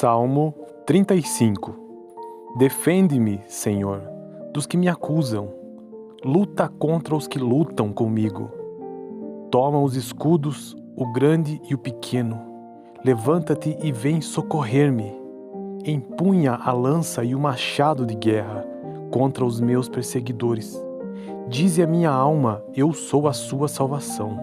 Salmo 35. Defende-me, Senhor, dos que me acusam. Luta contra os que lutam comigo. Toma os escudos, o grande e o pequeno. Levanta-te e vem socorrer-me. Empunha a lança e o machado de guerra contra os meus perseguidores. Dize a minha alma, eu sou a sua salvação.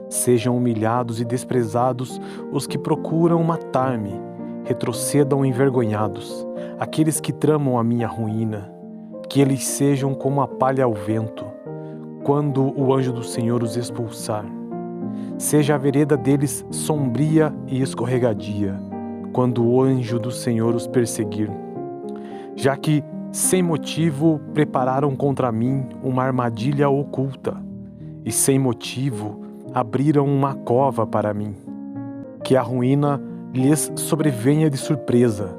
Sejam humilhados e desprezados os que procuram matar-me. Retrocedam envergonhados aqueles que tramam a minha ruína. Que eles sejam como a palha ao vento, quando o anjo do Senhor os expulsar. Seja a vereda deles sombria e escorregadia, quando o anjo do Senhor os perseguir. Já que, sem motivo, prepararam contra mim uma armadilha oculta, e sem motivo abriram uma cova para mim. Que a ruína lhes sobrevenha de surpresa.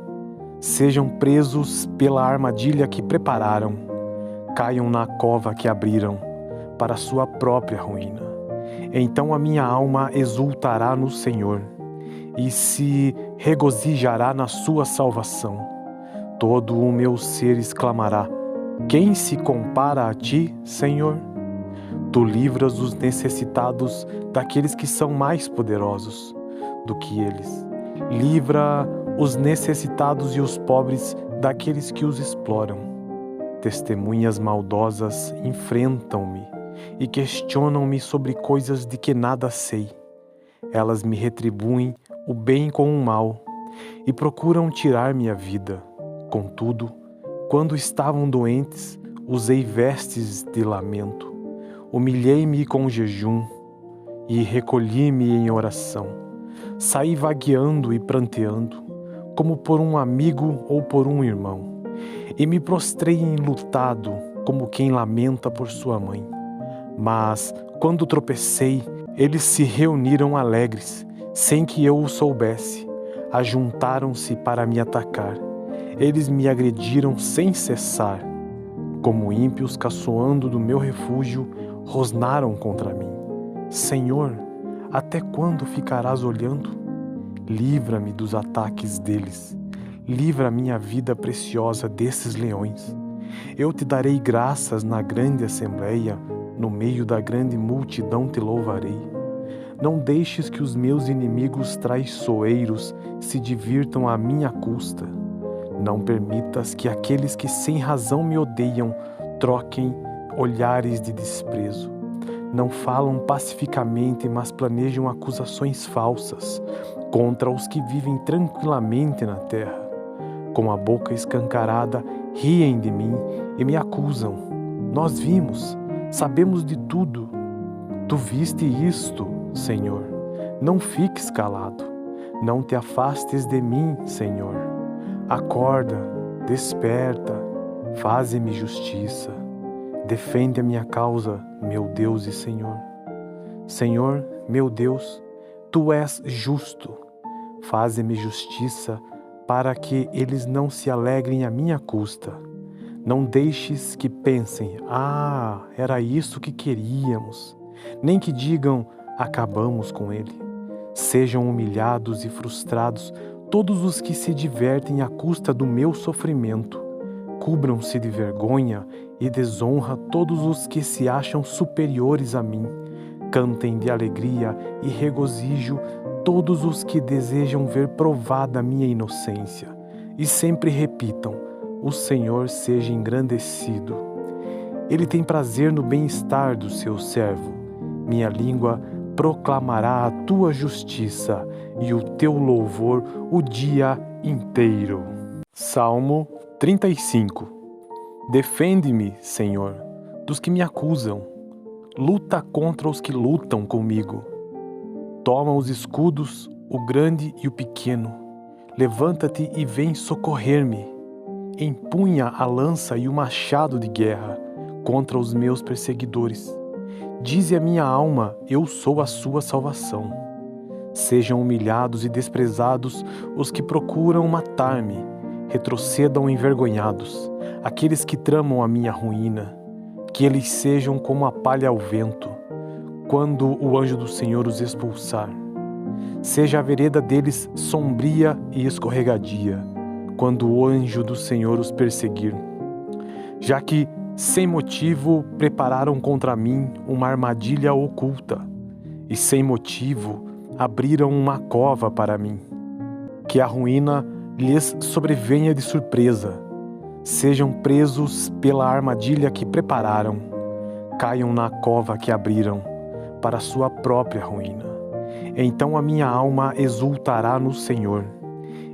Sejam presos pela armadilha que prepararam. Caiam na cova que abriram, para sua própria ruína. Então a minha alma exultará no Senhor, e se regozijará na sua salvação. Todo o meu ser exclamará: quem se compara a ti, Senhor? Tu livras os necessitados daqueles que são mais poderosos do que eles. Livra os necessitados e os pobres daqueles que os exploram. Testemunhas maldosas enfrentam-me e questionam-me sobre coisas de que nada sei. Elas me retribuem o bem com o mal e procuram tirar minha vida. Contudo, quando estavam doentes, usei vestes de lamento. Humilhei-me com jejum e recolhi-me em oração. Saí vagueando e pranteando, como por um amigo ou por um irmão, e me prostrei enlutado, como quem lamenta por sua mãe. Mas, quando tropecei, eles se reuniram alegres, sem que eu o soubesse. Ajuntaram-se para me atacar. Eles me agrediram sem cessar. Como ímpios caçoando do meu refúgio, rosnaram contra mim. Senhor, até quando ficarás olhando? Livra-me dos ataques deles. Livra a minha vida preciosa desses leões. Eu te darei graças na grande assembleia, no meio da grande multidão te louvarei. Não deixes que os meus inimigos traiçoeiros se divirtam à minha custa. Não permitas que aqueles que sem razão me odeiam troquem olhares de desprezo. Não falam pacificamente, mas planejam acusações falsas contra os que vivem tranquilamente na terra. Com a boca escancarada, riem de mim e me acusam. Nós vimos, sabemos de tudo. Tu viste isto, Senhor. Não fiques calado. Não te afastes de mim, Senhor. Acorda, desperta, faze-me justiça. Defende a minha causa, meu Deus e Senhor. Senhor, meu Deus, Tu és justo. Faze-me justiça para que eles não se alegrem à minha custa. Não deixes que pensem, era isso que queríamos. Nem que digam, acabamos com ele. Sejam humilhados e frustrados todos os que se divertem à custa do meu sofrimento. Cubram-se de vergonha e desonra todos os que se acham superiores a mim. Cantem de alegria e regozijo todos os que desejam ver provada a minha inocência. E sempre repitam, o Senhor seja engrandecido. Ele tem prazer no bem-estar do seu servo. Minha língua proclamará a tua justiça e o teu louvor o dia inteiro. Salmo 35. Defende-me, Senhor, dos que me acusam. Luta contra os que lutam comigo. Toma os escudos, o grande e o pequeno. Levanta-te e vem socorrer-me. Empunha a lança e o machado de guerra contra os meus perseguidores. Dize a minha alma, eu sou a sua salvação. Sejam humilhados e desprezados os que procuram matar-me. Retrocedam envergonhados aqueles que tramam a minha ruína. Que eles sejam como a palha ao vento, quando o anjo do Senhor os expulsar. Seja a vereda deles sombria e escorregadia, quando o anjo do Senhor os perseguir. Já que, sem motivo, prepararam contra mim uma armadilha oculta, e sem motivo abriram uma cova para mim. Que a ruína lhes sobrevenha de surpresa, sejam presos pela armadilha que prepararam, caiam na cova que abriram, para sua própria ruína. Então a minha alma exultará no Senhor,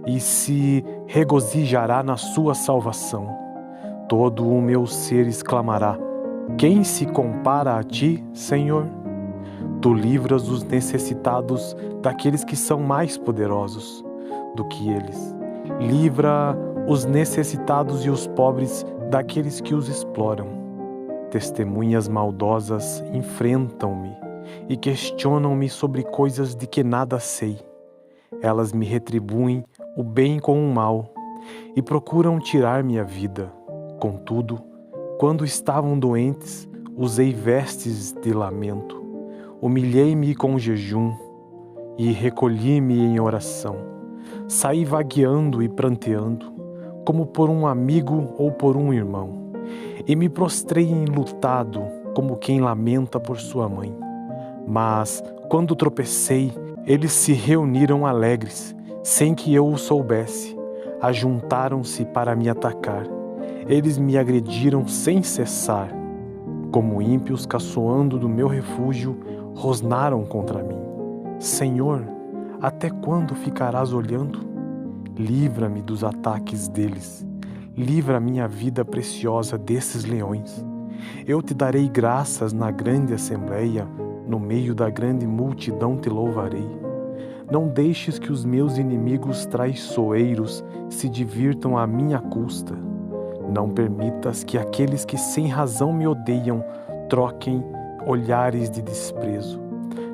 e se regozijará na sua salvação. Todo o meu ser exclamará: quem se compara a ti, Senhor? Tu livras os necessitados daqueles que são mais poderosos do que eles. Livra os necessitados e os pobres daqueles que os exploram. Testemunhas maldosas enfrentam-me e questionam-me sobre coisas de que nada sei. Elas me retribuem o bem com o mal e procuram tirar minha vida. Contudo, quando estavam doentes, usei vestes de lamento. Humilhei-me com jejum e recolhi-me em oração. Saí vagueando e pranteando, como por um amigo ou por um irmão, e me prostrei enlutado, como quem lamenta por sua mãe. Mas, quando tropecei, eles se reuniram alegres, sem que eu o soubesse. Ajuntaram-se para me atacar. Eles me agrediram sem cessar. Como ímpios caçoando do meu refúgio, rosnaram contra mim. Senhor, até quando ficarás olhando? Livra-me dos ataques deles. Livra a minha vida preciosa desses leões. Eu te darei graças na grande assembleia, no meio da grande multidão te louvarei. Não deixes que os meus inimigos traiçoeiros se divirtam à minha custa. Não permitas que aqueles que sem razão me odeiam troquem olhares de desprezo.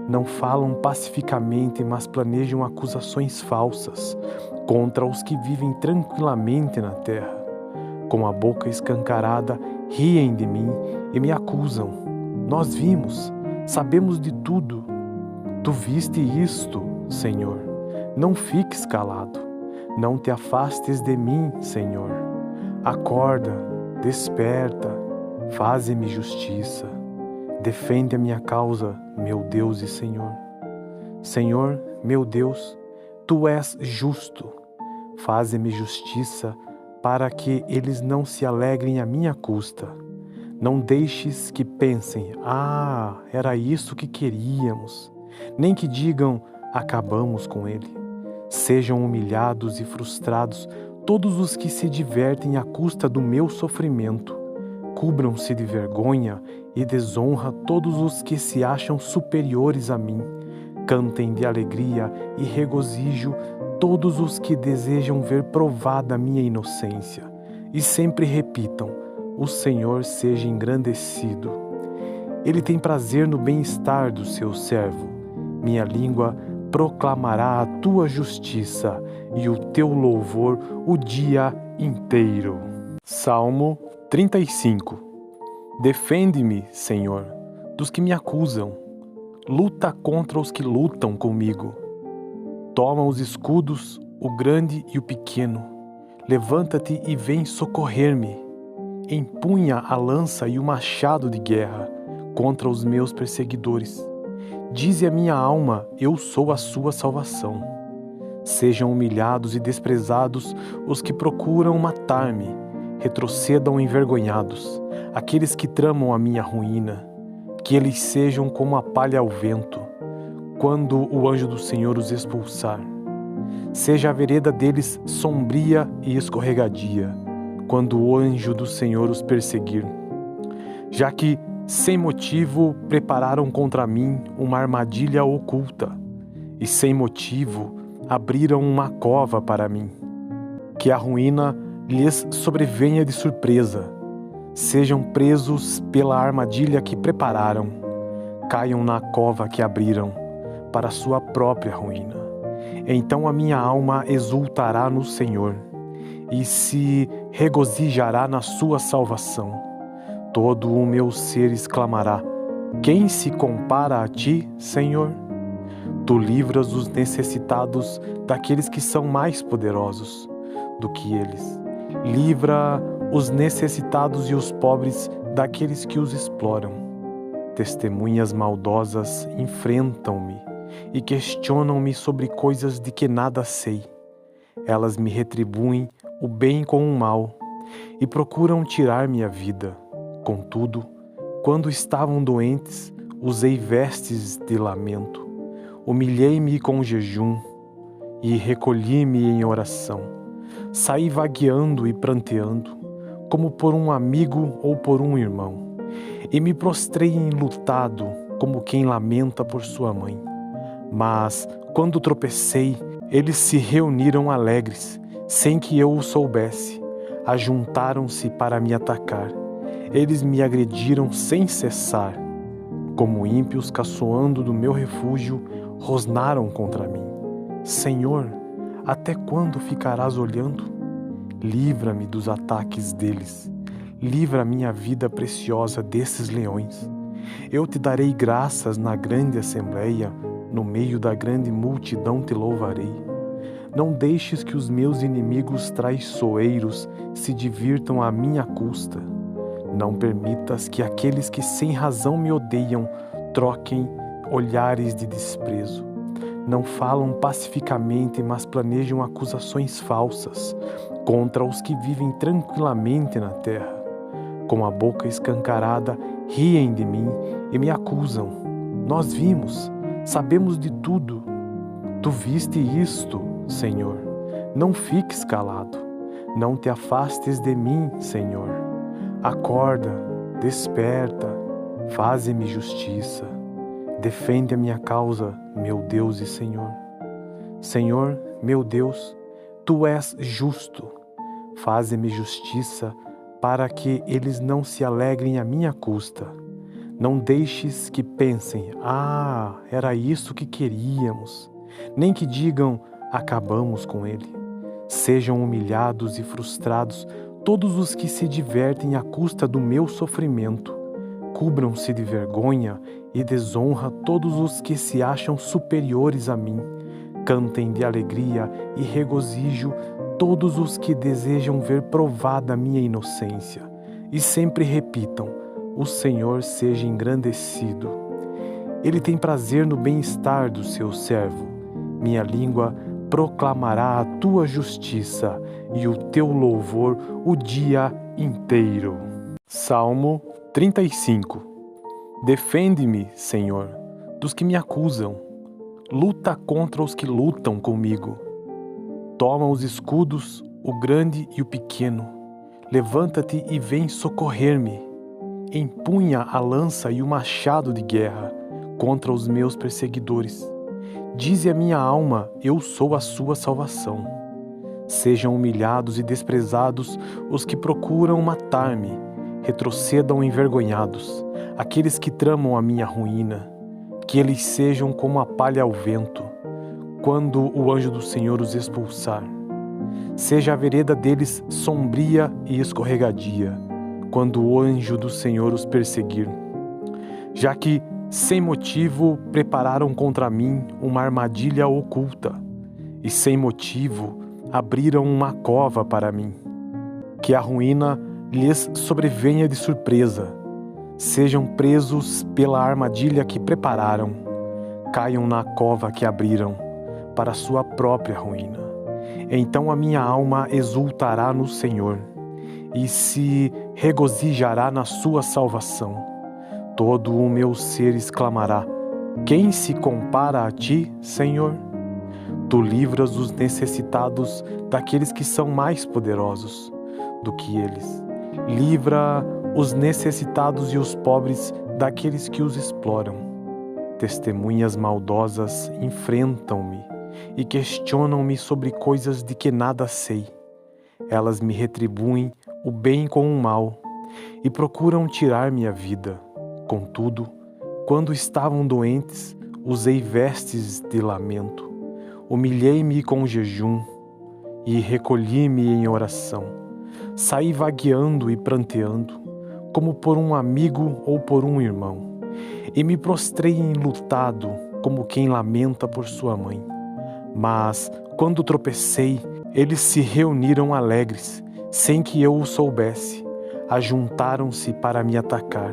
Não falam pacificamente, mas planejam acusações falsas contra os que vivem tranquilamente na terra. Com a boca escancarada, riem de mim e me acusam. Nós vimos, sabemos de tudo. Tu viste isto, Senhor. Não fiques calado. Não te afastes de mim, Senhor. Acorda, desperta, faze-me justiça. Defende a minha causa, meu Deus e Senhor. Senhor, meu Deus, Tu és justo. Faze-me justiça para que eles não se alegrem à minha custa. Não deixes que pensem: era isso que queríamos. Nem que digam: acabamos com ele. Sejam humilhados e frustrados todos os que se divertem à custa do meu sofrimento. Cubram-se de vergonha e desonra todos os que se acham superiores a mim. Cantem de alegria e regozijo todos os que desejam ver provada a minha inocência. E sempre repitam: o Senhor seja engrandecido. Ele tem prazer no bem-estar do seu servo. Minha língua proclamará a tua justiça e o teu louvor o dia inteiro. Salmo 35. Defende-me, Senhor, dos que me acusam. Luta contra os que lutam comigo. Toma os escudos, o grande e o pequeno. Levanta-te e vem socorrer-me. Empunha a lança e o machado de guerra contra os meus perseguidores. Dize a minha alma: eu sou a sua salvação. Sejam humilhados e desprezados os que procuram matar-me. Retrocedam envergonhados aqueles que tramam a minha ruína. Que eles sejam como a palha ao vento, quando o anjo do Senhor os expulsar. Seja a vereda deles sombria e escorregadia, quando o anjo do Senhor os perseguir. Já que, sem motivo, prepararam contra mim uma armadilha oculta, e sem motivo abriram uma cova para mim. Que a ruína lhes sobrevenha de surpresa, sejam presos pela armadilha que prepararam, caiam na cova que abriram, para sua própria ruína. Então a minha alma exultará no Senhor, e se regozijará na sua salvação. Todo o meu ser exclamará: quem se compara a ti, Senhor? Tu livras os necessitados daqueles que são mais poderosos do que eles. Livra os necessitados e os pobres daqueles que os exploram. Testemunhas maldosas enfrentam-me e questionam-me sobre coisas de que nada sei. Elas me retribuem o bem com o mal e procuram tirar minha vida. Contudo, quando estavam doentes, usei vestes de lamento. Humilhei-me com jejum e recolhi-me em oração. Saí vagueando e pranteando, como por um amigo ou por um irmão, e me prostrei enlutado, como quem lamenta por sua mãe. Mas, quando tropecei, eles se reuniram alegres, sem que eu o soubesse. Ajuntaram-se para me atacar. Eles me agrediram sem cessar. Como ímpios caçoando do meu refúgio, rosnaram contra mim. Senhor, até quando ficarás olhando? Livra-me dos ataques deles. Livra a minha vida preciosa desses leões. Eu te darei graças na grande assembleia, no meio da grande multidão te louvarei. Não deixes que os meus inimigos traiçoeiros se divirtam à minha custa. Não permitas que aqueles que sem razão me odeiam troquem olhares de desprezo. Não falam pacificamente, mas planejam acusações falsas contra os que vivem tranquilamente na terra. Com a boca escancarada, riem de mim e me acusam. Nós vimos, sabemos de tudo. Tu viste isto, Senhor. Não fiques calado. Não te afastes de mim, Senhor. Acorda, desperta, faze-me justiça. Defende a minha causa, meu Deus e Senhor. Senhor, meu Deus, Tu és justo. Faze-me justiça para que eles não se alegrem à minha custa. Não deixes que pensem, era isso que queríamos. Nem que digam, acabamos com ele. Sejam humilhados e frustrados todos os que se divertem à custa do meu sofrimento. Cubram-se de vergonha e desonra todos os que se acham superiores a mim. Cantem de alegria e regozijo todos os que desejam ver provada a minha inocência. E sempre repitam, o Senhor seja engrandecido. Ele tem prazer no bem-estar do seu servo. Minha língua proclamará a tua justiça e o teu louvor o dia inteiro. Salmo 35. Defende-me, Senhor, dos que me acusam. Luta contra os que lutam comigo. Toma os escudos, o grande e o pequeno. Levanta-te e vem socorrer-me. Empunha a lança e o machado de guerra contra os meus perseguidores. Dize a minha alma, eu sou a sua salvação. Sejam humilhados e desprezados os que procuram matar-me. Retrocedam envergonhados aqueles que tramam a minha ruína. Que eles sejam como a palha ao vento, quando o anjo do Senhor os expulsar. Seja a vereda deles sombria e escorregadia, quando o anjo do Senhor os perseguir. Já que, sem motivo, prepararam contra mim uma armadilha oculta, e sem motivo abriram uma cova para mim. Que a ruína lhes sobrevenha de surpresa. Sejam presos pela armadilha que prepararam. Caiam na cova que abriram, para sua própria ruína. Então a minha alma exultará no Senhor, e se regozijará na sua salvação. Todo o meu ser exclamará, quem se compara a ti, Senhor? Tu livras os necessitados daqueles que são mais poderosos do que eles. Livra os necessitados e os pobres daqueles que os exploram. Testemunhas maldosas enfrentam-me e questionam-me sobre coisas de que nada sei. Elas me retribuem o bem com o mal e procuram tirar minha vida. Contudo, quando estavam doentes, usei vestes de lamento. Humilhei-me com jejum e recolhi-me em oração. Saí vagueando e pranteando, como por um amigo ou por um irmão, e me prostrei enlutado, como quem lamenta por sua mãe. Mas, quando tropecei, eles se reuniram alegres, sem que eu o soubesse. Ajuntaram-se para me atacar.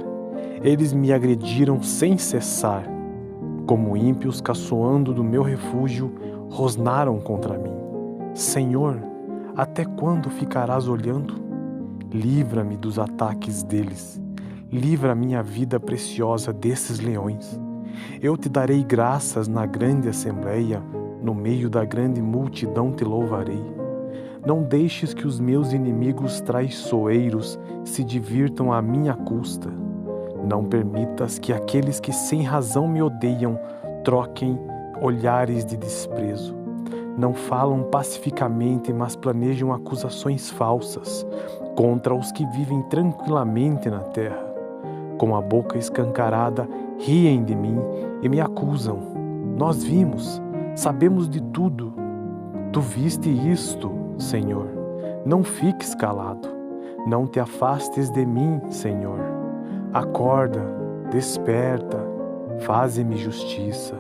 Eles me agrediram sem cessar. Como ímpios caçoando do meu refúgio, rosnaram contra mim. Senhor, até quando ficarás olhando? Livra-me dos ataques deles. Livra minha vida preciosa desses leões. Eu te darei graças na grande assembleia, no meio da grande multidão te louvarei. Não deixes que os meus inimigos traiçoeiros se divirtam à minha custa. Não permitas que aqueles que sem razão me odeiam troquem olhares de desprezo. Não falam pacificamente, mas planejam acusações falsas contra os que vivem tranquilamente na terra. Com a boca escancarada, riem de mim e me acusam. Nós vimos, sabemos de tudo. Tu viste isto, Senhor. Não fiques calado. Não te afastes de mim, Senhor. Acorda, desperta, faze-me justiça.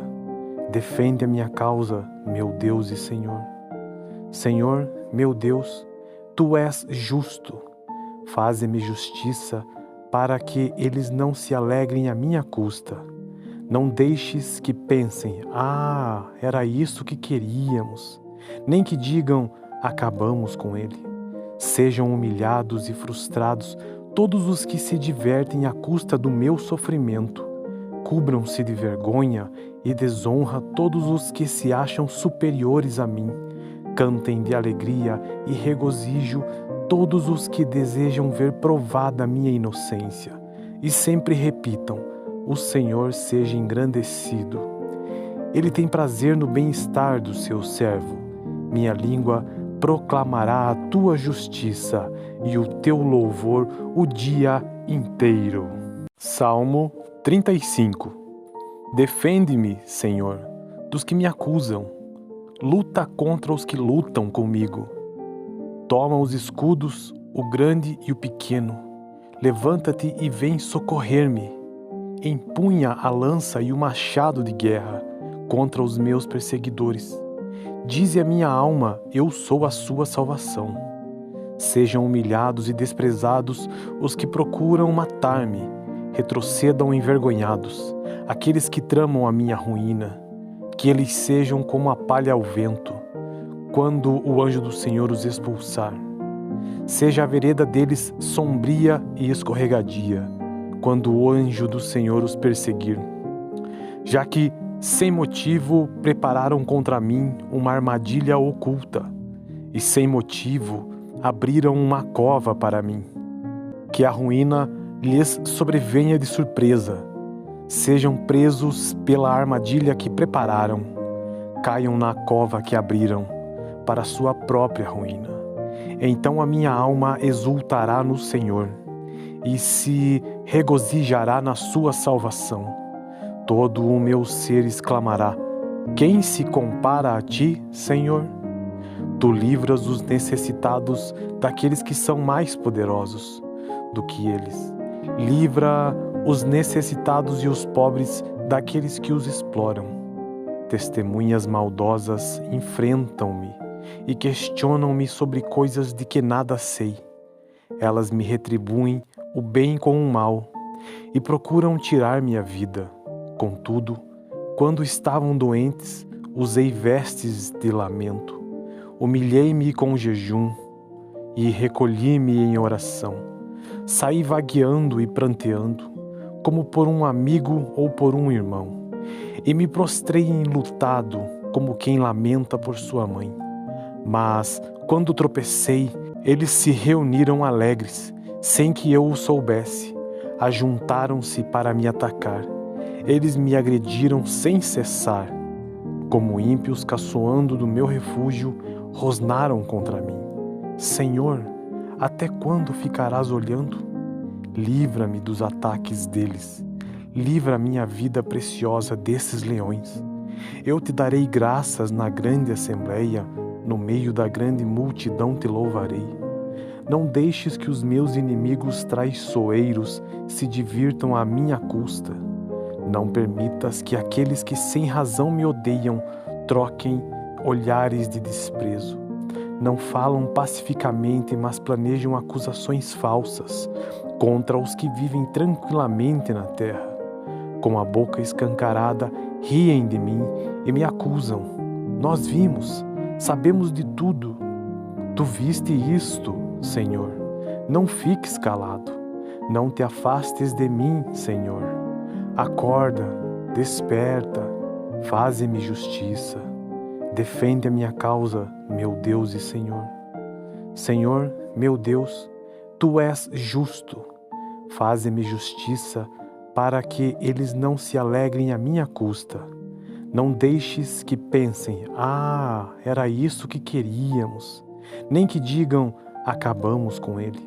Defende a minha causa, meu Deus e Senhor. Senhor, meu Deus, Tu és justo. Faze-me justiça para que eles não se alegrem à minha custa. Não deixes que pensem, era isso que queríamos. Nem que digam, acabamos com ele. Sejam humilhados e frustrados todos os que se divertem à custa do meu sofrimento. Cubram-se de vergonha e desonra todos os que se acham superiores a mim. Cantem de alegria e regozijo todos os que desejam ver provada a minha inocência. E sempre repitam, o Senhor seja engrandecido. Ele tem prazer no bem-estar do seu servo. Minha língua proclamará a tua justiça e o teu louvor o dia inteiro. Salmo 35. Defende-me, Senhor, dos que me acusam. Luta contra os que lutam comigo. Toma os escudos, o grande e o pequeno. Levanta-te e vem socorrer-me. Empunha a lança e o machado de guerra contra os meus perseguidores. Dize a minha alma, eu sou a sua salvação. Sejam humilhados e desprezados os que procuram matar-me. Retrocedam envergonhados aqueles que tramam a minha ruína. Que eles sejam como a palha ao vento, quando o anjo do Senhor os expulsar. Seja a vereda deles sombria e escorregadia, quando o anjo do Senhor os perseguir. Já que, sem motivo, prepararam contra mim uma armadilha oculta, e sem motivo abriram uma cova para mim. Que a ruína lhes sobrevenha de surpresa. Sejam presos pela armadilha que prepararam. Caiam na cova que abriram para sua própria ruína. Então a minha alma exultará no Senhor e se regozijará na sua salvação. Todo o meu ser exclamará: quem se compara a ti, Senhor? Tu livras os necessitados daqueles que são mais poderosos do que eles. Livra os necessitados e os pobres daqueles que os exploram. Testemunhas maldosas enfrentam-me e questionam-me sobre coisas de que nada sei. Elas me retribuem o bem com o mal e procuram tirar minha vida. Contudo, quando estavam doentes, usei vestes de lamento. Humilhei-me com jejum e recolhi-me em oração. Saí vagueando e pranteando, como por um amigo ou por um irmão, e me prostrei enlutado, como quem lamenta por sua mãe. Mas, quando tropecei, eles se reuniram alegres, sem que eu o soubesse. Ajuntaram-se para me atacar. Eles me agrediram sem cessar. Como ímpios caçoando do meu refúgio, rosnaram contra mim. Senhor, até quando ficarás olhando? Livra-me dos ataques deles. Livra minha vida preciosa desses leões. Eu te darei graças na grande assembleia, no meio da grande multidão te louvarei. Não deixes que os meus inimigos traiçoeiros se divirtam à minha custa. Não permitas que aqueles que sem razão me odeiam troquem olhares de desprezo. Não falam pacificamente, mas planejam acusações falsas contra os que vivem tranquilamente na terra. Com a boca escancarada, riem de mim e me acusam. Nós vimos, sabemos de tudo. Tu viste isto, Senhor. Não fiques calado. Não te afastes de mim, Senhor. Acorda, desperta, faze-me justiça. Defende a minha causa, meu Deus e Senhor. Senhor, meu Deus, Tu és justo. Faze-me justiça para que eles não se alegrem à minha custa. Não deixes que pensem, era isso que queríamos. Nem que digam, acabamos com ele.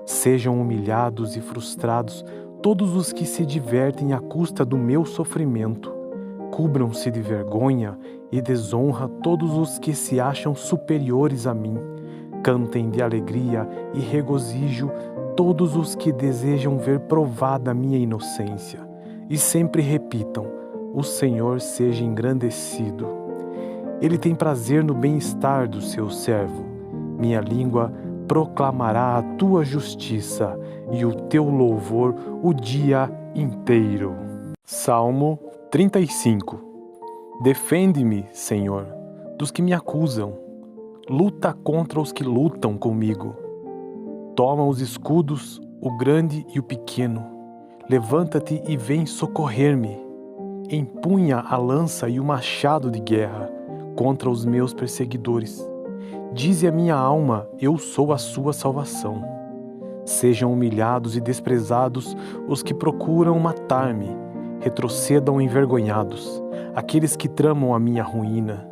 Sejam humilhados e frustrados todos os que se divertem à custa do meu sofrimento. Cubram-se de vergonha e desonra todos os que se acham superiores a mim. Cantem de alegria e regozijo todos os que desejam ver provada a minha inocência. E sempre repitam, o Senhor seja engrandecido. Ele tem prazer no bem-estar do seu servo. Minha língua proclamará a tua justiça e o teu louvor o dia inteiro. Salmo 35. Defende-me, Senhor, dos que me acusam. Luta contra os que lutam comigo. Toma os escudos, o grande e o pequeno. Levanta-te e vem socorrer-me. Empunha a lança e o machado de guerra contra os meus perseguidores. Dize a minha alma, eu sou a sua salvação. Sejam humilhados e desprezados os que procuram matar-me. Retrocedam envergonhados aqueles que tramam a minha ruína.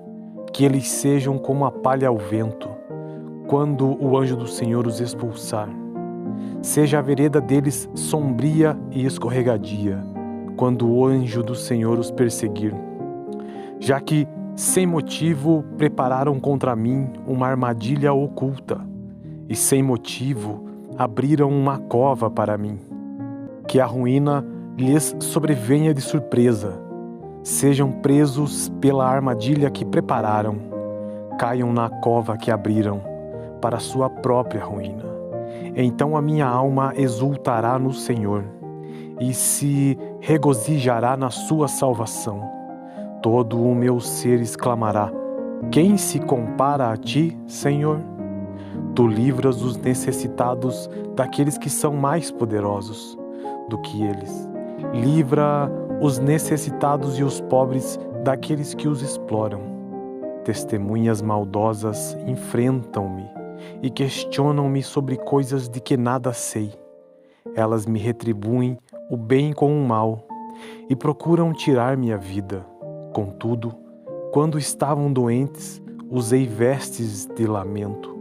Que eles sejam como a palha ao vento, quando o anjo do Senhor os expulsar. Seja a vereda deles sombria e escorregadia, quando o anjo do Senhor os perseguir. Já que, sem motivo, prepararam contra mim uma armadilha oculta, e sem motivo abriram uma cova para mim. Que a ruína lhes sobrevenha de surpresa. Sejam presos pela armadilha que prepararam. Caiam na cova que abriram, para sua própria ruína. Então a minha alma exultará no Senhor, e se regozijará na sua salvação. Todo o meu ser exclamará, quem se compara a ti, Senhor? Tu livras os necessitados daqueles que são mais poderosos do que eles. Livra os necessitados e os pobres daqueles que os exploram. Testemunhas maldosas enfrentam-me e questionam-me sobre coisas de que nada sei. Elas me retribuem o bem com o mal e procuram tirar minha vida. Contudo, quando estavam doentes, usei vestes de lamento.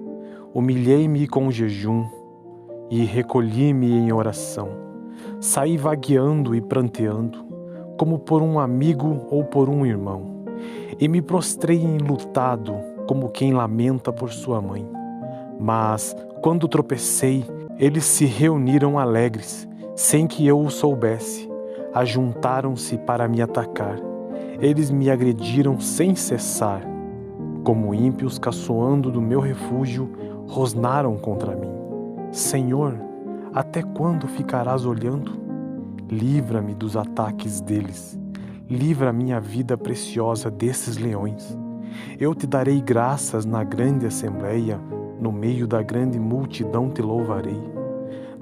Humilhei-me com jejum e recolhi-me em oração. Saí vagueando e pranteando, como por um amigo ou por um irmão, e me prostrei enlutado, como quem lamenta por sua mãe. Mas, quando tropecei, eles se reuniram alegres, sem que eu o soubesse. Ajuntaram-se para me atacar. Eles me agrediram sem cessar. Como ímpios caçoando do meu refúgio, rosnaram contra mim. Senhor, até quando ficarás olhando? Livra-me dos ataques deles. Livra a minha vida preciosa desses leões. Eu te darei graças na grande assembleia, no meio da grande multidão te louvarei.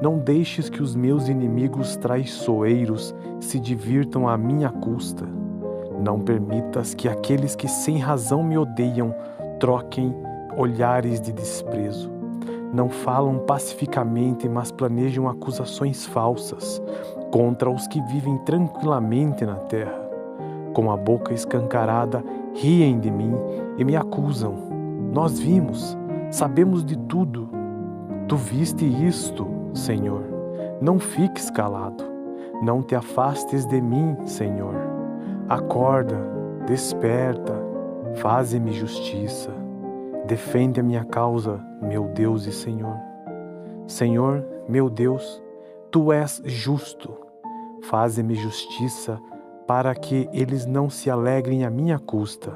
Não deixes que os meus inimigos traiçoeiros se divirtam à minha custa. Não permitas que aqueles que sem razão me odeiam troquem olhares de desprezo. Não falam pacificamente, mas planejam acusações falsas contra os que vivem tranquilamente na terra. Com a boca escancarada, riem de mim e me acusam. Nós vimos, sabemos de tudo. Tu viste isto, Senhor. Não fiques calado. Não te afastes de mim, Senhor. Acorda, desperta, faze-me justiça. Defende a minha causa, meu Deus e Senhor. Senhor, meu Deus, Tu és justo. Faze-me justiça para que eles não se alegrem à minha custa.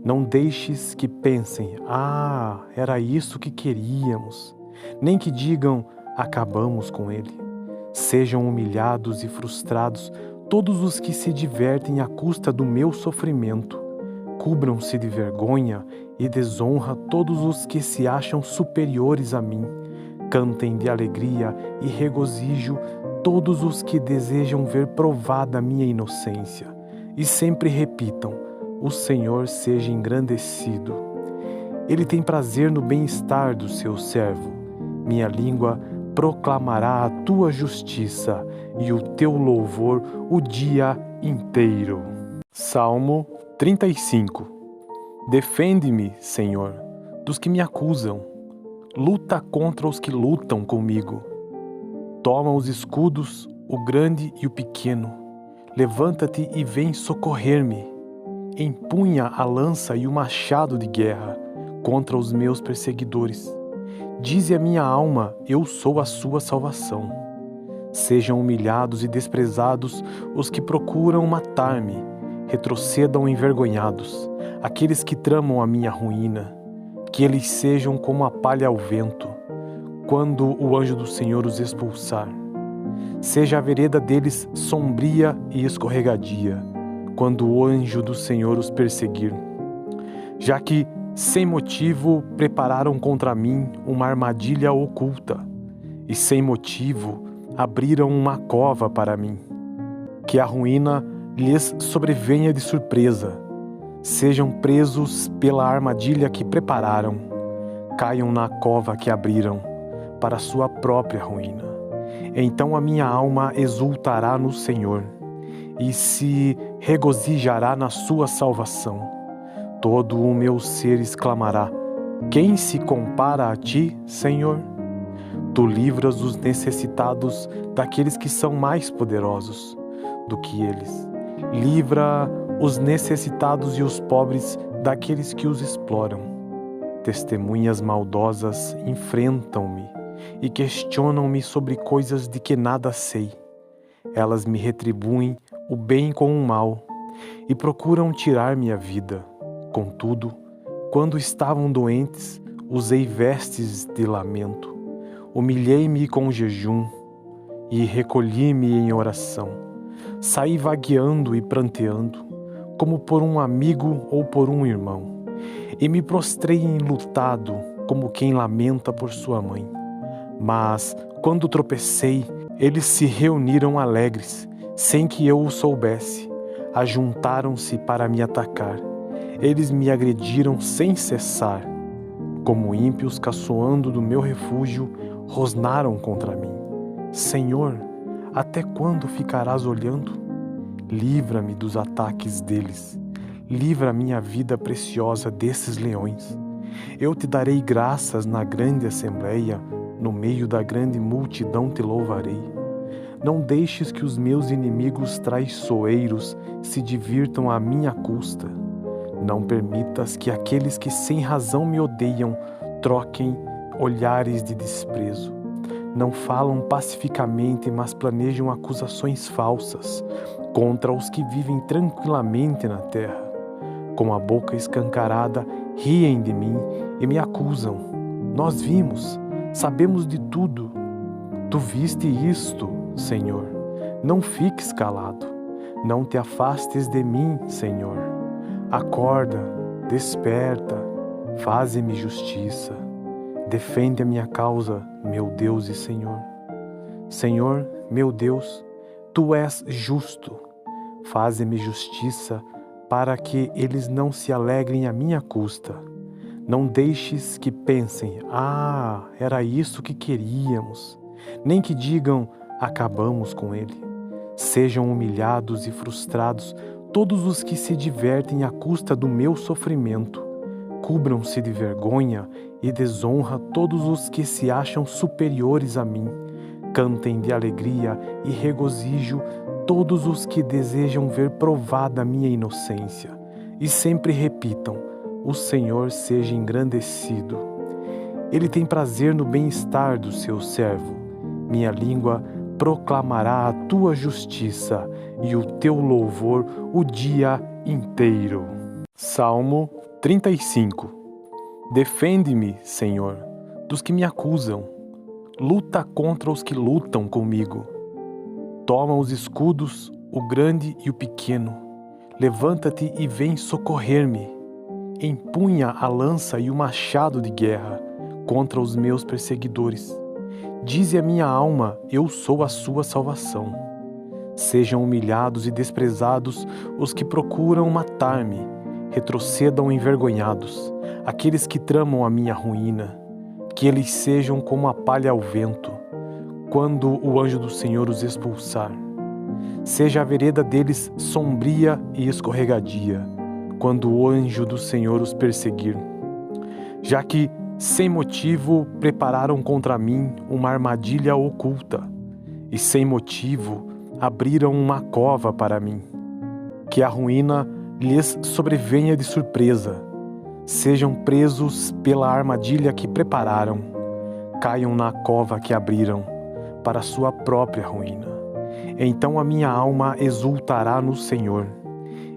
Não deixes que pensem, era isso que queríamos, nem que digam, acabamos com ele. Sejam humilhados e frustrados todos os que se divertem à custa do meu sofrimento. Cubram-se de vergonha e desonra todos os que se acham superiores a mim. Cantem de alegria e regozijo todos os que desejam ver provada a minha inocência. E sempre repitam, o Senhor seja engrandecido. Ele tem prazer no bem-estar do seu servo. Minha língua proclamará a tua justiça e o teu louvor o dia inteiro. Salmo 35. Defende-me, Senhor, dos que me acusam. Luta contra os que lutam comigo. Toma os escudos, o grande e o pequeno. Levanta-te e vem socorrer-me. Empunha a lança e o machado de guerra contra os meus perseguidores. Dize a minha alma, eu sou a sua salvação. Sejam humilhados e desprezados os que procuram matar-me. Retrocedam envergonhados aqueles que tramam a minha ruína. Que eles sejam como a palha ao vento, quando o anjo do Senhor os expulsar. Seja a vereda deles sombria e escorregadia, quando o anjo do Senhor os perseguir. Já que, sem motivo, prepararam contra mim uma armadilha oculta, e sem motivo abriram uma cova para mim. Que a ruína lhes sobrevenha de surpresa. Sejam presos pela armadilha que prepararam. Caiam na cova que abriram, para sua própria ruína. Então a minha alma exultará no Senhor, e se regozijará na sua salvação. Todo o meu ser exclamará, quem se compara a ti, Senhor? Tu livras os necessitados daqueles que são mais poderosos do que eles. Livra os necessitados e os pobres daqueles que os exploram. Testemunhas maldosas enfrentam-me e questionam-me sobre coisas de que nada sei. Elas me retribuem o bem com o mal e procuram tirar minha vida. Contudo, quando estavam doentes, usei vestes de lamento. Humilhei-me com jejum e recolhi-me em oração. Saí vagueando e pranteando, como por um amigo ou por um irmão, e me prostrei enlutado, como quem lamenta por sua mãe. Mas, quando tropecei, eles se reuniram alegres, sem que eu o soubesse. Ajuntaram-se para me atacar. Eles me agrediram sem cessar. Como ímpios caçoando do meu refúgio, rosnaram contra mim. Senhor, até quando ficarás olhando? Livra-me dos ataques deles. Livra minha vida preciosa desses leões. Eu te darei graças na grande assembleia, no meio da grande multidão te louvarei. Não deixes que os meus inimigos traiçoeiros se divirtam à minha custa. Não permitas que aqueles que sem razão me odeiam troquem olhares de desprezo. Não falam pacificamente, mas planejam acusações falsas contra os que vivem tranquilamente na terra. Com a boca escancarada, riem de mim e me acusam. Nós vimos, sabemos de tudo. Tu viste isto, Senhor. Não fiques calado. Não te afastes de mim, Senhor. Acorda, desperta, faze-me justiça. Defende a minha causa, meu Deus e Senhor. Senhor, meu Deus, Tu és justo. Faze-me justiça para que eles não se alegrem à minha custa. Não deixes que pensem, era isso que queríamos. Nem que digam, acabamos com ele. Sejam humilhados e frustrados todos os que se divertem à custa do meu sofrimento. Cubram-se de vergonha e desonra todos os que se acham superiores a mim. Cantem de alegria e regozijo todos os que desejam ver provada a minha inocência. E sempre repitam, o Senhor seja engrandecido. Ele tem prazer no bem-estar do seu servo. Minha língua proclamará a tua justiça e o teu louvor o dia inteiro. Salmo 35. Defende-me, Senhor, dos que me acusam. Luta contra os que lutam comigo. Toma os escudos, o grande e o pequeno. Levanta-te e vem socorrer-me. Empunha a lança e o machado de guerra contra os meus perseguidores. Dize a minha alma, eu sou a sua salvação. Sejam humilhados e desprezados os que procuram matar-me. Retrocedam envergonhados aqueles que tramam a minha ruína. Que eles sejam como a palha ao vento, quando o anjo do Senhor os expulsar. Seja a vereda deles sombria e escorregadia, quando o anjo do Senhor os perseguir. Já que, sem motivo, prepararam contra mim uma armadilha oculta, e sem motivo abriram uma cova para mim. Que a ruína lhes sobrevenha de surpresa. Sejam presos pela armadilha que prepararam. Caiam na cova que abriram, para sua própria ruína. Então a minha alma exultará no Senhor,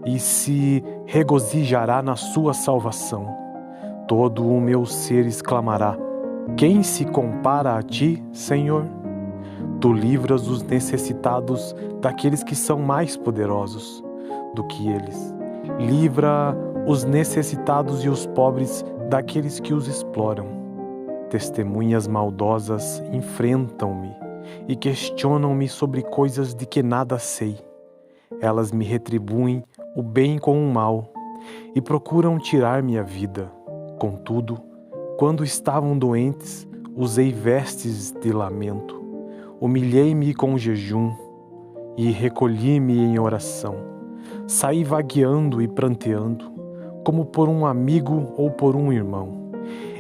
e se regozijará na sua salvação. Todo o meu ser exclamará: quem se compara a ti, Senhor? Tu livras os necessitados daqueles que são mais poderosos do que eles. Livra os necessitados e os pobres daqueles que os exploram. Testemunhas maldosas enfrentam-me e questionam-me sobre coisas de que nada sei. Elas me retribuem o bem com o mal e procuram tirar minha vida. Contudo, quando estavam doentes, usei vestes de lamento. Humilhei-me com jejum e recolhi-me em oração. Saí vagueando e pranteando, como por um amigo ou por um irmão,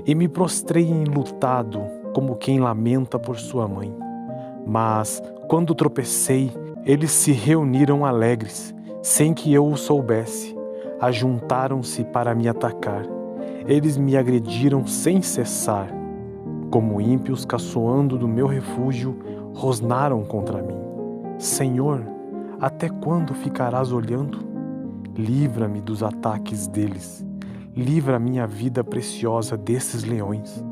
e me prostrei enlutado, como quem lamenta por sua mãe. Mas, quando tropecei, eles se reuniram alegres, sem que eu o soubesse. Ajuntaram-se para me atacar. Eles me agrediram sem cessar. Como ímpios caçoando do meu refúgio, rosnaram contra mim. Senhor, até quando ficarás olhando? Livra-me dos ataques deles. Livra a minha vida preciosa desses leões.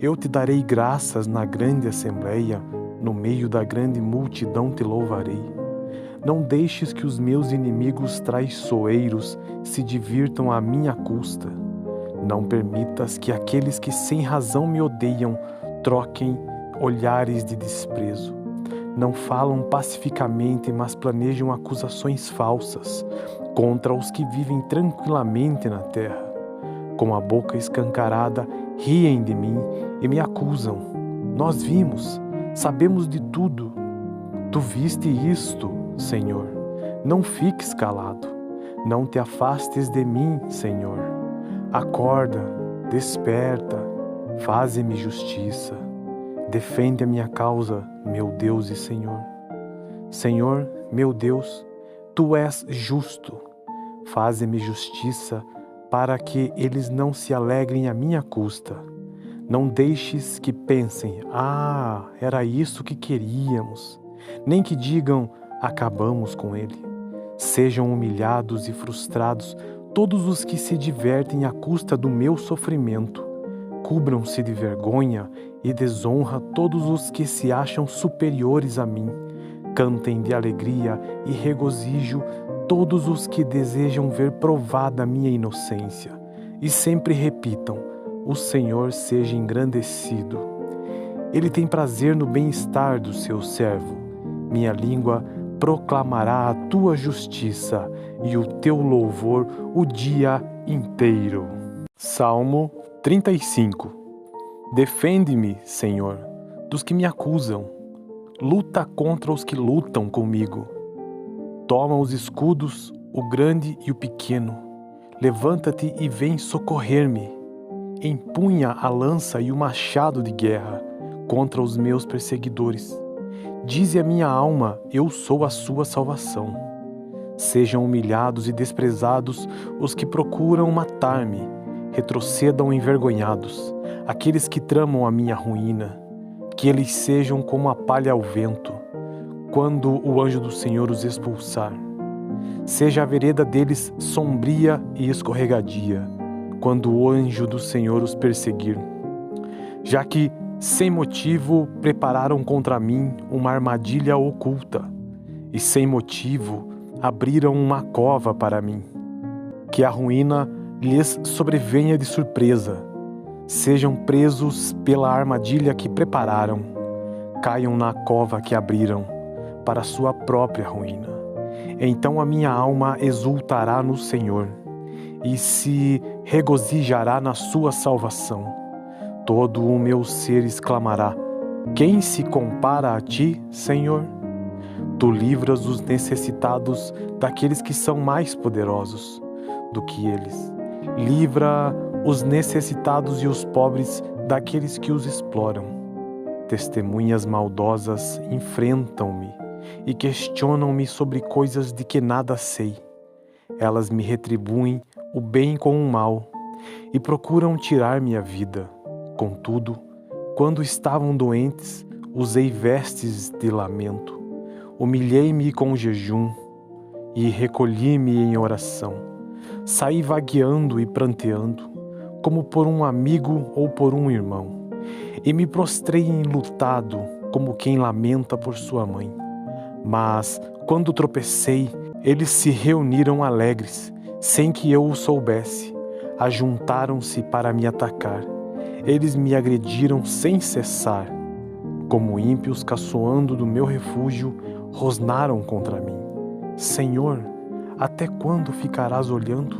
Eu te darei graças na grande assembleia, no meio da grande multidão te louvarei. Não deixes que os meus inimigos traiçoeiros se divirtam à minha custa. Não permitas que aqueles que sem razão me odeiam troquem olhares de desprezo. Não falam pacificamente, mas planejam acusações falsas contra os que vivem tranquilamente na terra. Com a boca escancarada, riem de mim e me acusam. Nós vimos, sabemos de tudo. Tu viste isto, Senhor. Não fiques calado. Não te afastes de mim, Senhor. Acorda, desperta, faze-me justiça. Defende a minha causa, meu Deus e Senhor. Senhor, meu Deus, Tu és justo. Faze-me justiça para que eles não se alegrem à minha custa. Não deixes que pensem, era isso que queríamos. Nem que digam, acabamos com ele. Sejam humilhados e frustrados todos os que se divertem à custa do meu sofrimento. Cubram-se de vergonha e desonra todos os que se acham superiores a mim. Cantem de alegria e regozijo todos os que desejam ver provada a minha inocência. E sempre repitam, o Senhor seja engrandecido. Ele tem prazer no bem-estar do seu servo. Minha língua proclamará a tua justiça e o teu louvor o dia inteiro. Salmo 35. Defende-me, Senhor, dos que me acusam. Luta contra os que lutam comigo. Toma os escudos, o grande e o pequeno. Levanta-te e vem socorrer-me. Empunha a lança e o machado de guerra contra os meus perseguidores. Dize a minha alma, eu sou a sua salvação. Sejam humilhados e desprezados os que procuram matar-me. Retrocedam envergonhados aqueles que tramam a minha ruína. Que eles sejam como a palha ao vento, quando o anjo do Senhor os expulsar. Seja a vereda deles sombria e escorregadia, quando o anjo do Senhor os perseguir. Já que, sem motivo, prepararam contra mim uma armadilha oculta, e sem motivo abriram uma cova para mim. Que a ruína lhes sobrevenha de surpresa, sejam presos pela armadilha que prepararam, caiam na cova que abriram, para sua própria ruína. Então a minha alma exultará no Senhor, e se regozijará na sua salvação. Todo o meu ser exclamará: quem se compara a ti, Senhor? Tu livras os necessitados daqueles que são mais poderosos do que eles. Livra os necessitados e os pobres daqueles que os exploram. Testemunhas maldosas enfrentam-me e questionam-me sobre coisas de que nada sei. Elas me retribuem o bem com o mal e procuram tirar minha vida. Contudo, quando estavam doentes, usei vestes de lamento. Humilhei-me com jejum e recolhi-me em oração. Saí vagueando e pranteando, como por um amigo ou por um irmão, e me prostrei enlutado, como quem lamenta por sua mãe. Mas, quando tropecei, eles se reuniram alegres, sem que eu o soubesse. Ajuntaram-se para me atacar. Eles me agrediram sem cessar. Como ímpios caçoando do meu refúgio, rosnaram contra mim. Senhor, até quando ficarás olhando?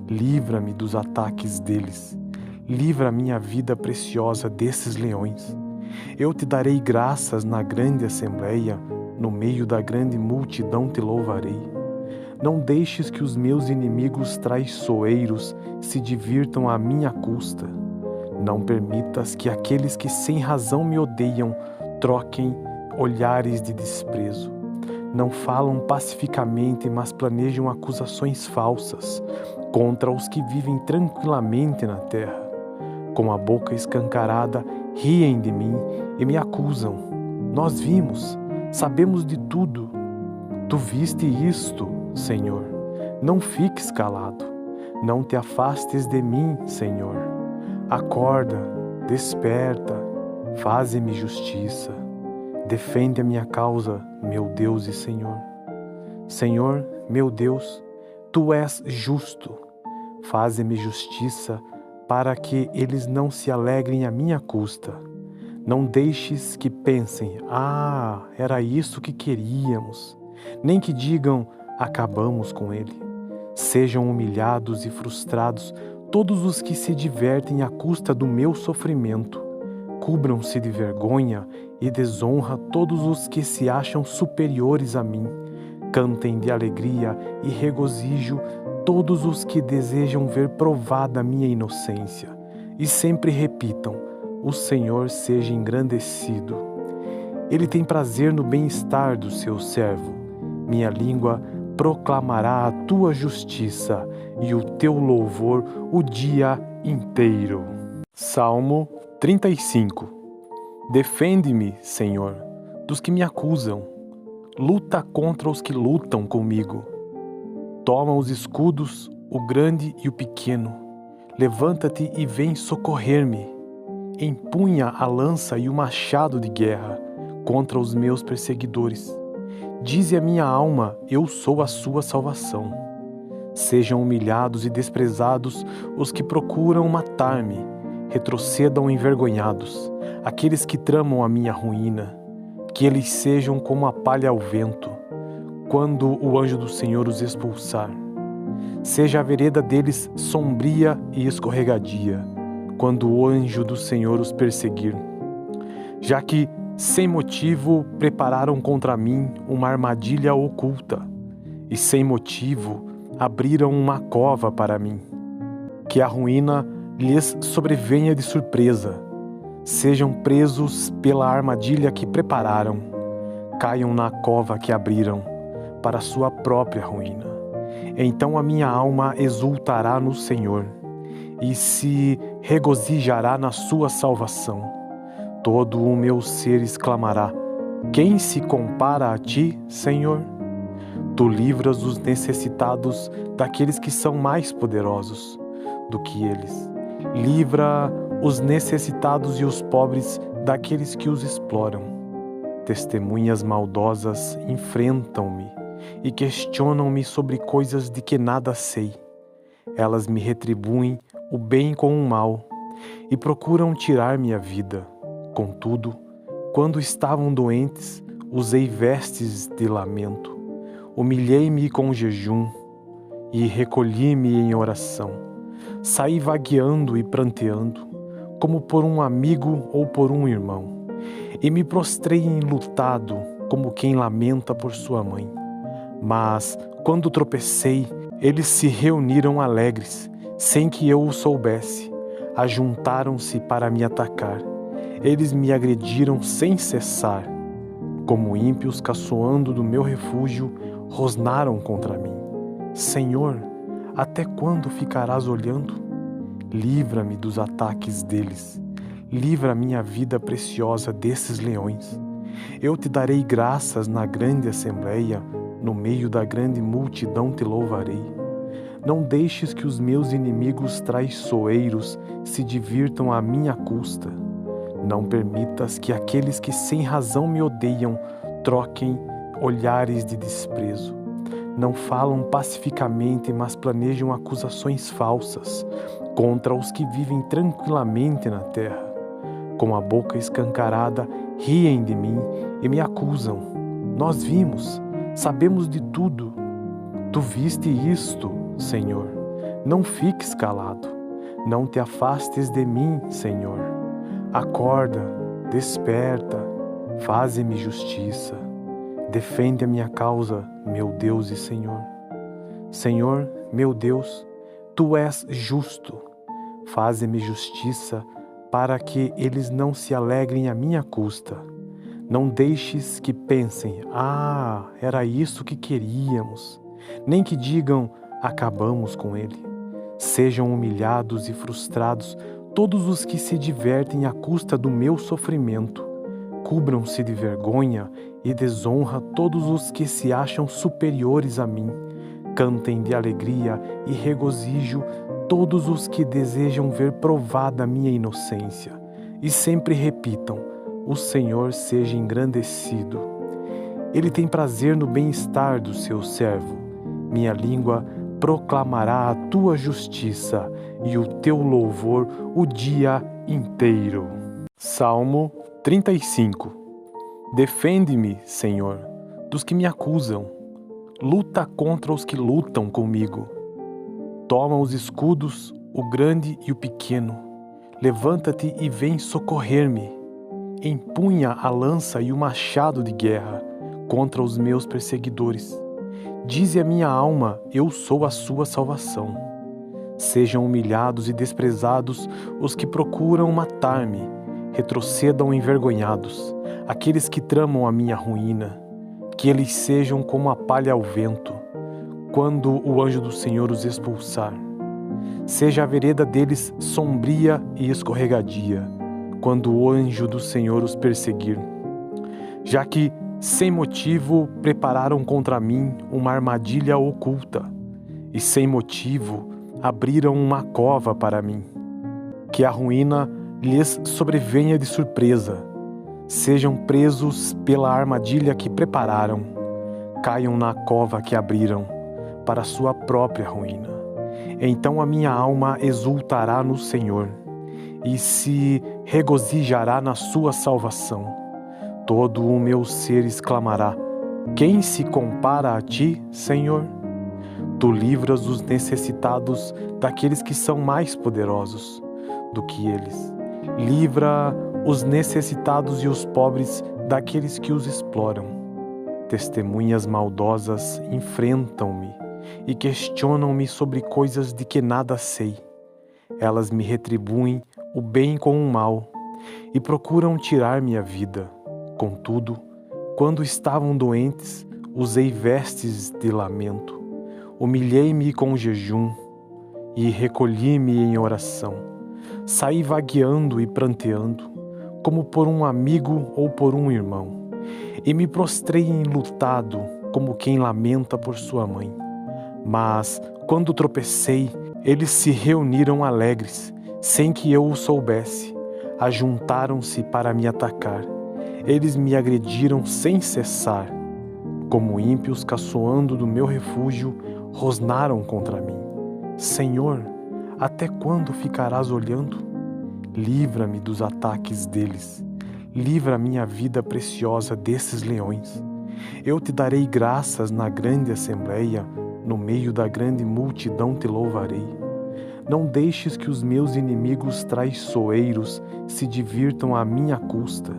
Livra-me dos ataques deles. Livra a minha vida preciosa desses leões. Eu te darei graças na grande assembleia, no meio da grande multidão te louvarei. Não deixes que os meus inimigos traiçoeiros se divirtam à minha custa. Não permitas que aqueles que sem razão me odeiam troquem olhares de desprezo. Não falam pacificamente, mas planejam acusações falsas contra os que vivem tranquilamente na terra. Com a boca escancarada, riem de mim e me acusam. Nós vimos, sabemos de tudo. Tu viste isto, Senhor. Não fiques calado. Não te afastes de mim, Senhor. Acorda, desperta, faze-me justiça. Defende a minha causa, meu Deus e Senhor. Senhor, meu Deus, Tu és justo. Faze-me justiça para que eles não se alegrem à minha custa. Não deixes que pensem: era isso que queríamos. Nem que digam: acabamos com ele. Sejam humilhados e frustrados todos os que se divertem à custa do meu sofrimento. Cubram-se de vergonha e desonra todos os que se acham superiores a mim. Cantem de alegria e regozijo todos os que desejam ver provada a minha inocência. E sempre repitam: o Senhor seja engrandecido. Ele tem prazer no bem-estar do seu servo. Minha língua proclamará a tua justiça e o teu louvor o dia inteiro. Salmo 35. Defende-me, Senhor, dos que me acusam. Luta contra os que lutam comigo. Toma os escudos, o grande e o pequeno. Levanta-te e vem socorrer-me. Empunha a lança e o machado de guerra contra os meus perseguidores. Dize a minha alma: eu sou a sua salvação. Sejam humilhados e desprezados os que procuram matar-me. Retrocedam envergonhados aqueles que tramam a minha ruína. Que eles sejam como a palha ao vento, quando o anjo do Senhor os expulsar. Seja a vereda deles sombria e escorregadia, quando o anjo do Senhor os perseguir. Já que, sem motivo, prepararam contra mim uma armadilha oculta, e sem motivo abriram uma cova para mim. Que a ruína lhes sobrevenha de surpresa, sejam presos pela armadilha que prepararam, caiam na cova que abriram, para sua própria ruína. Então a minha alma exultará no Senhor, e se regozijará na sua salvação. Todo o meu ser exclamará: Quem se compara a ti, Senhor? Tu livras os necessitados daqueles que são mais poderosos do que eles. Livra os necessitados e os pobres daqueles que os exploram. Testemunhas maldosas enfrentam-me e questionam-me sobre coisas de que nada sei. Elas me retribuem o bem com o mal e procuram tirar minha vida. Contudo, quando estavam doentes, usei vestes de lamento. Humilhei-me com jejum e recolhi-me em oração. Saí vagueando e pranteando, como por um amigo ou por um irmão, e me prostrei enlutado, como quem lamenta por sua mãe. Mas, quando tropecei, eles se reuniram alegres, sem que eu o soubesse. Ajuntaram-se para me atacar. Eles me agrediram sem cessar. Como ímpios caçoando do meu refúgio, rosnaram contra mim. Senhor, até quando ficarás olhando? Livra-me dos ataques deles. Livra minha vida preciosa desses leões. Eu te darei graças na grande assembleia, no meio da grande multidão te louvarei. Não deixes que os meus inimigos traiçoeiros se divirtam à minha custa. Não permitas que aqueles que sem razão me odeiam troquem olhares de desprezo. Não falam pacificamente, mas planejam acusações falsas contra os que vivem tranquilamente na terra. Com a boca escancarada, riem de mim e me acusam. Nós vimos, sabemos de tudo. Tu viste isto, Senhor. Não fiques calado. Não te afastes de mim, Senhor. Acorda, desperta, faze-me justiça. Defende a minha causa, meu Deus e Senhor. Senhor, meu Deus, Tu és justo. Faze-me justiça para que eles não se alegrem à minha custa. Não deixes que pensem, era isso que queríamos. Nem que digam, acabamos com ele. Sejam humilhados e frustrados todos os que se divertem à custa do meu sofrimento. Cubram-se de vergonha e desonra todos os que se acham superiores a mim. Cantem de alegria e regozijo todos os que desejam ver provada a minha inocência. E sempre repitam, o Senhor seja engrandecido. Ele tem prazer no bem-estar do seu servo. Minha língua proclamará a tua justiça e o teu louvor o dia inteiro. Salmo 35. Defende-me, Senhor, dos que me acusam. Luta contra os que lutam comigo. Toma os escudos, o grande e o pequeno. Levanta-te e vem socorrer-me. Empunha a lança e o machado de guerra contra os meus perseguidores. Dize a minha alma, eu sou a sua salvação. Sejam humilhados e desprezados os que procuram matar-me. Retrocedam envergonhados aqueles que tramam a minha ruína. Que eles sejam como a palha ao vento, quando o anjo do Senhor os expulsar. Seja a vereda deles sombria e escorregadia, quando o anjo do Senhor os perseguir. Já que, sem motivo, prepararam contra mim uma armadilha oculta, e sem motivo abriram uma cova para mim. Que a ruína lhes sobrevenha de surpresa. Sejam presos pela armadilha que prepararam. Caiam na cova que abriram para sua própria ruína. Então a minha alma exultará no Senhor e se regozijará na sua salvação. Todo o meu ser exclamará: quem se compara a ti, Senhor? Tu livras os necessitados daqueles que são mais poderosos do que eles. Livra os necessitados e os pobres daqueles que os exploram. Testemunhas maldosas enfrentam-me e questionam-me sobre coisas de que nada sei. Elas me retribuem o bem com o mal e procuram tirar minha vida. Contudo, quando estavam doentes, usei vestes de lamento. Humilhei-me com jejum e recolhi-me em oração. Saí vagueando e pranteando, como por um amigo ou por um irmão, e me prostrei enlutado, como quem lamenta por sua mãe. Mas, quando tropecei, eles se reuniram alegres, sem que eu o soubesse. Ajuntaram-se para me atacar. Eles me agrediram sem cessar. Como ímpios caçoando do meu refúgio, rosnaram contra mim. Senhor, até quando ficarás olhando? Livra-me dos ataques deles. Livra a minha vida preciosa desses leões. Eu te darei graças na grande assembleia, no meio da grande multidão te louvarei. Não deixes que os meus inimigos traiçoeiros se divirtam à minha custa.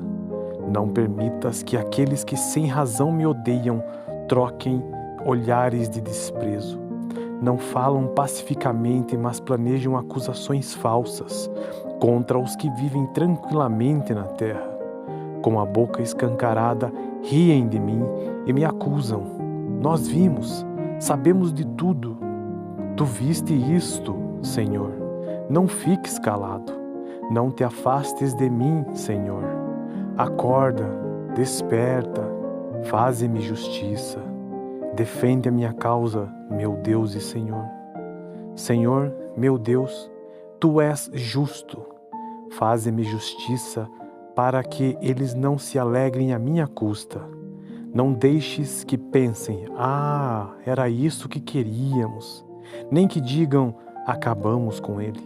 Não permitas que aqueles que sem razão me odeiam troquem olhares de desprezo. Não falam pacificamente, mas planejam acusações falsas contra os que vivem tranquilamente na terra. Com a boca escancarada, riem de mim e me acusam. Nós vimos, sabemos de tudo. Tu viste isto, Senhor. Não fiques calado. Não te afastes de mim, Senhor. Acorda, desperta, faze-me justiça. Defende a minha causa, meu Deus e Senhor. Senhor, meu Deus, tu és justo. Faze-me justiça para que eles não se alegrem à minha custa. Não deixes que pensem, era isso que queríamos. Nem que digam, acabamos com ele.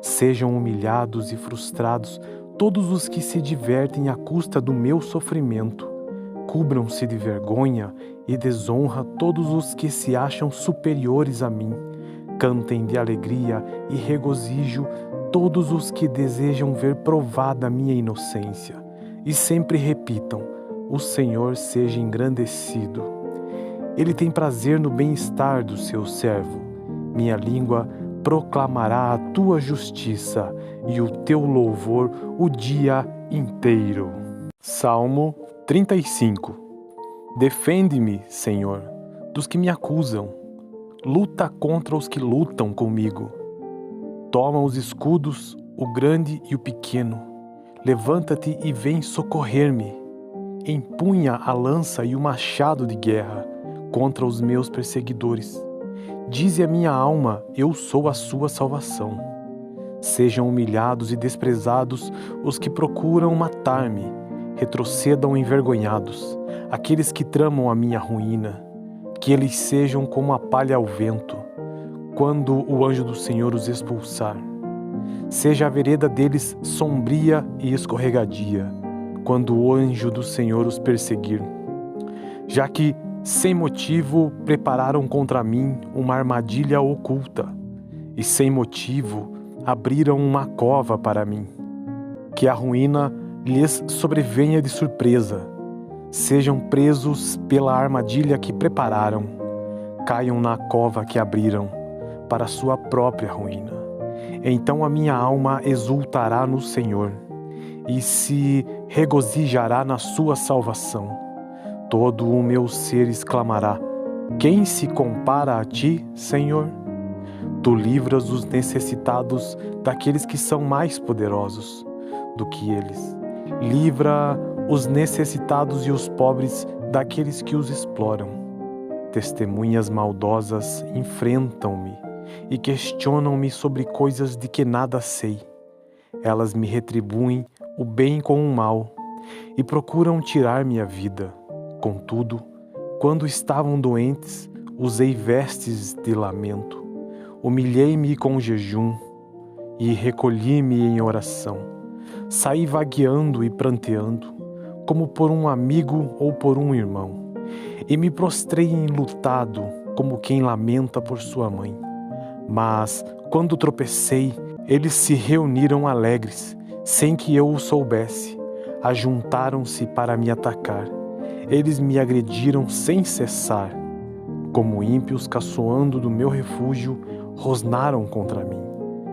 Sejam humilhados e frustrados todos os que se divertem à custa do meu sofrimento. Cubram-se de vergonha e desonra todos os que se acham superiores a mim. Cantem de alegria e regozijo todos os que desejam ver provada a minha inocência. E sempre repitam, o Senhor seja engrandecido. Ele tem prazer no bem-estar do seu servo. Minha língua proclamará a tua justiça e o teu louvor o dia inteiro. Salmo 35. Defende-me, Senhor, dos que me acusam. Luta contra os que lutam comigo. Toma os escudos, o grande e o pequeno. Levanta-te e vem socorrer-me. Empunha a lança e o machado de guerra contra os meus perseguidores. Dize a minha alma, eu sou a sua salvação. Sejam humilhados e desprezados os que procuram matar-me. Retrocedam envergonhados aqueles que tramam a minha ruína. Que eles sejam como a palha ao vento, quando o anjo do Senhor os expulsar. Seja a vereda deles sombria e escorregadia, quando o anjo do Senhor os perseguir. Já que, sem motivo, prepararam contra mim uma armadilha oculta, e sem motivo abriram uma cova para mim. Que a ruína lhes sobrevenha de surpresa. Sejam presos pela armadilha que prepararam. Caiam na cova que abriram, para sua própria ruína. Então a minha alma exultará no Senhor, e se regozijará na sua salvação. Todo o meu ser exclamará, quem se compara a ti, Senhor? Tu livras os necessitados daqueles que são mais poderosos do que eles. Livra os necessitados e os pobres daqueles que os exploram. Testemunhas maldosas enfrentam-me e questionam-me sobre coisas de que nada sei. Elas me retribuem o bem com o mal e procuram tirar minha vida. Contudo, quando estavam doentes, usei vestes de lamento. Humilhei-me com jejum e recolhi-me em oração. Saí vagueando e pranteando, como por um amigo ou por um irmão, e me prostrei enlutado, como quem lamenta por sua mãe. Mas, quando tropecei, eles se reuniram alegres, sem que eu o soubesse. Ajuntaram-se para me atacar. Eles me agrediram sem cessar. Como ímpios caçoando do meu refúgio, rosnaram contra mim.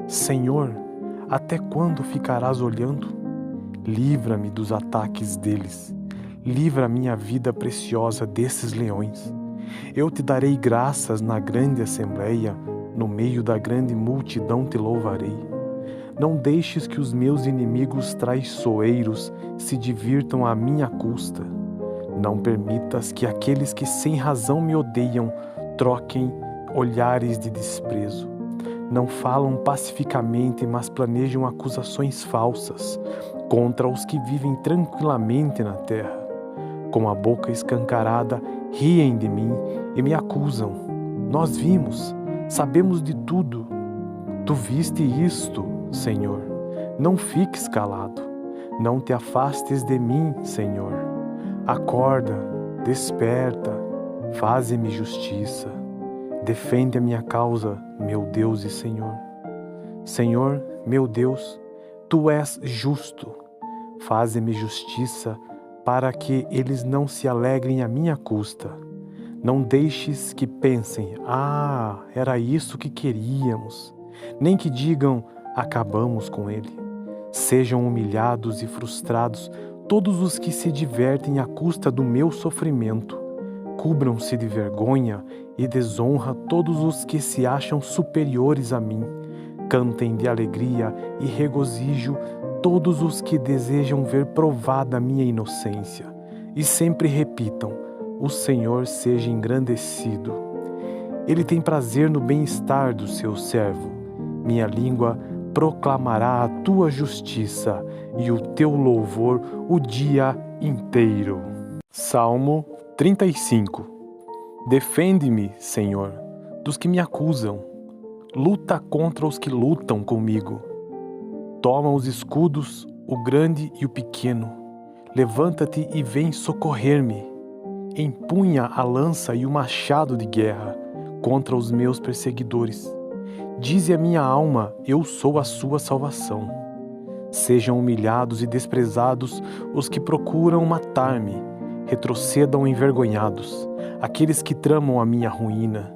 Senhor, até quando ficarás olhando? Livra-me dos ataques deles. Livra a minha vida preciosa desses leões. Eu te darei graças na grande assembleia, no meio da grande multidão te louvarei. Não deixes que os meus inimigos traiçoeiros se divirtam à minha custa. Não permitas que aqueles que sem razão me odeiam troquem olhares de desprezo. Não falam pacificamente, mas planejam acusações falsas contra os que vivem tranquilamente na terra. Com a boca escancarada, riem de mim e me acusam. Nós vimos, sabemos de tudo. Tu viste isto, Senhor. Não fiques calado. Não te afastes de mim, Senhor. Acorda, desperta, faze-me justiça. Defende a minha causa, meu Deus e Senhor. Senhor, meu Deus, Tu és justo. Faze-me justiça para que eles não se alegrem à minha custa. Não deixes que pensem, era isso que queríamos. Nem que digam, acabamos com ele. Sejam humilhados e frustrados todos os que se divertem à custa do meu sofrimento. Cubram-se de vergonha e desonra todos os que se acham superiores a mim. Cantem de alegria e regozijo todos os que desejam ver provada a minha inocência. E sempre repitam, o Senhor seja engrandecido. Ele tem prazer no bem-estar do seu servo. Minha língua proclamará a tua justiça e o teu louvor o dia inteiro. Salmo 35. Defende-me, Senhor, dos que me acusam. Luta contra os que lutam comigo. Toma os escudos, o grande e o pequeno. Levanta-te e vem socorrer-me. Empunha a lança e o machado de guerra contra os meus perseguidores. Dize a minha alma, eu sou a sua salvação. Sejam humilhados e desprezados os que procuram matar-me. Retrocedam envergonhados aqueles que tramam a minha ruína.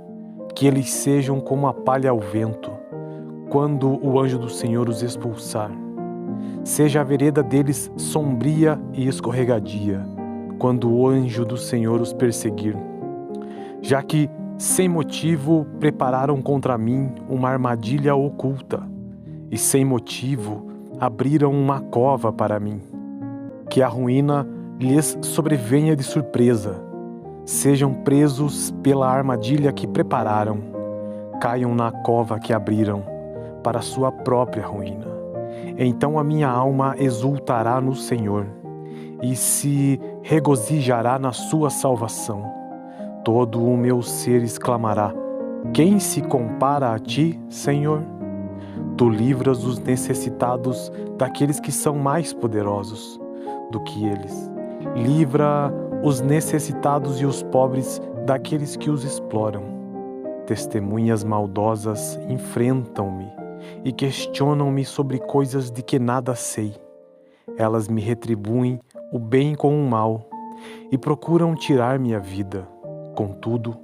Que eles sejam como a palha ao vento, quando o anjo do Senhor os expulsar. Seja a vereda deles sombria e escorregadia, quando o anjo do Senhor os perseguir. Já que, sem motivo, prepararam contra mim uma armadilha oculta, e sem motivo abriram uma cova para mim. Que a ruína lhes sobrevenha de surpresa. Sejam presos pela armadilha que prepararam. Caiam na cova que abriram, para sua própria ruína. Então a minha alma exultará no Senhor, e se regozijará na sua salvação. Todo o meu ser exclamará, quem se compara a ti, Senhor? Tu livras os necessitados daqueles que são mais poderosos do que eles. Livra os necessitados e os pobres daqueles que os exploram. Testemunhas maldosas enfrentam-me e questionam-me sobre coisas de que nada sei. Elas me retribuem o bem com o mal e procuram tirar minha vida. Contudo,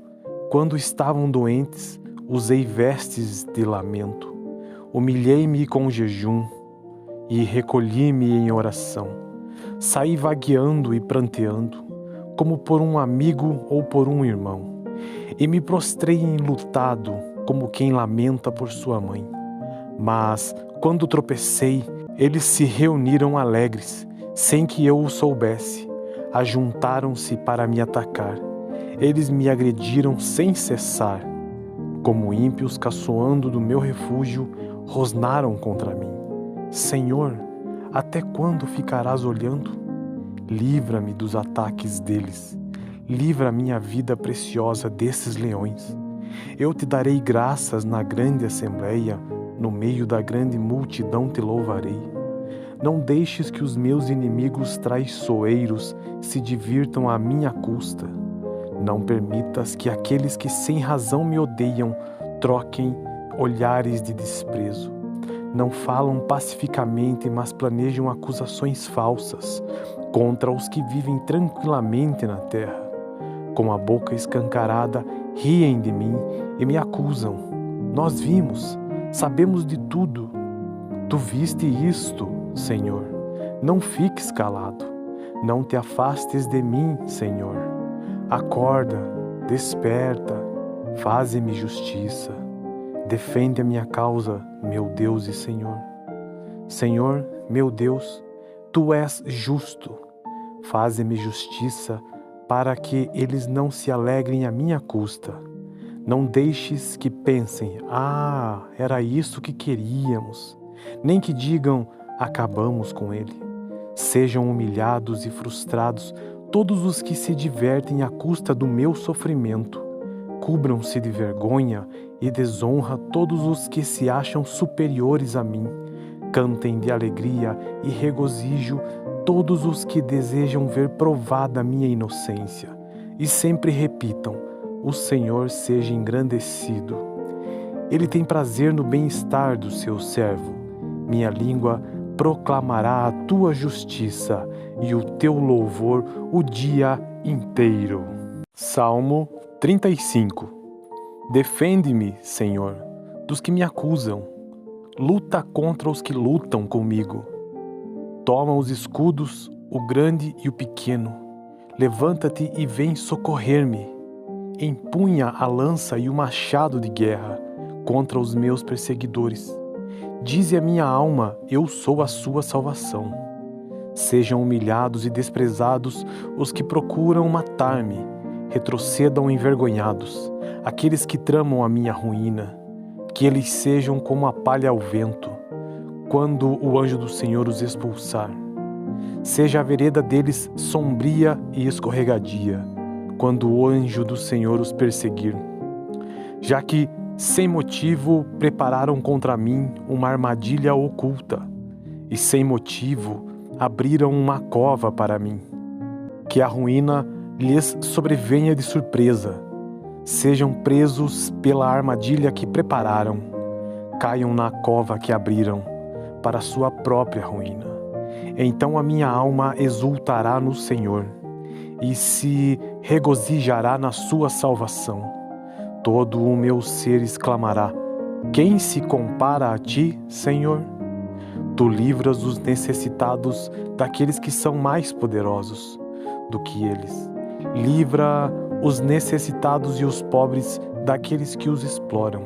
quando estavam doentes, usei vestes de lamento. Humilhei-me com jejum e recolhi-me em oração. Saí vagueando e pranteando, como por um amigo ou por um irmão, e me prostrei enlutado, como quem lamenta por sua mãe. Mas, quando tropecei, eles se reuniram alegres, sem que eu o soubesse. Ajuntaram-se para me atacar. Eles me agrediram sem cessar. Como ímpios caçoando do meu refúgio, rosnaram contra mim. Senhor, até quando ficarás olhando? Livra-me dos ataques deles. Livra minha vida preciosa desses leões. Eu te darei graças na grande assembleia, no meio da grande multidão te louvarei. Não deixes que os meus inimigos traiçoeiros se divirtam à minha custa. Não permitas que aqueles que sem razão me odeiam troquem olhares de desprezo. Não falam pacificamente, mas planejam acusações falsas contra os que vivem tranquilamente na terra. Com a boca escancarada, riem de mim e me acusam. Nós vimos, sabemos de tudo. Tu viste isto, Senhor. Não fiques calado. Não te afastes de mim, Senhor. Acorda, desperta, faze-me justiça. Defende a minha causa, meu Deus e Senhor. Senhor, meu Deus, Tu és justo. Faze-me justiça para que eles não se alegrem à minha custa. Não deixes que pensem, era isso que queríamos, nem que digam, acabamos com ele. Sejam humilhados e frustrados todos os que se divertem à custa do meu sofrimento. Cubram-se de vergonha e desonra todos os que se acham superiores a mim. Cantem de alegria e regozijo todos os que desejam ver provada a minha inocência. E sempre repitam, o Senhor seja engrandecido. Ele tem prazer no bem-estar do seu servo. Minha língua proclamará a tua justiça e o teu louvor o dia inteiro. Salmo 35. Defende-me, Senhor, dos que me acusam. Luta contra os que lutam comigo. Toma os escudos, o grande e o pequeno. Levanta-te e vem socorrer-me. Empunha a lança e o machado de guerra contra os meus perseguidores. Dize a minha alma, eu sou a sua salvação. Sejam humilhados e desprezados os que procuram matar-me. Retrocedam envergonhados aqueles que tramam a minha ruína. Que eles sejam como a palha ao vento, quando o anjo do Senhor os expulsar. Seja a vereda deles sombria e escorregadia, quando o anjo do Senhor os perseguir. Já que, sem motivo, prepararam contra mim uma armadilha oculta, e sem motivo abriram uma cova para mim. Que a ruína lhes sobrevenha de surpresa. Sejam presos pela armadilha que prepararam. Caiam na cova que abriram, para sua própria ruína. Então a minha alma exultará no Senhor, e se regozijará na sua salvação. Todo o meu ser exclamará, quem se compara a ti, Senhor? Tu livras os necessitados daqueles que são mais poderosos do que eles. Livra os necessitados e os pobres daqueles que os exploram.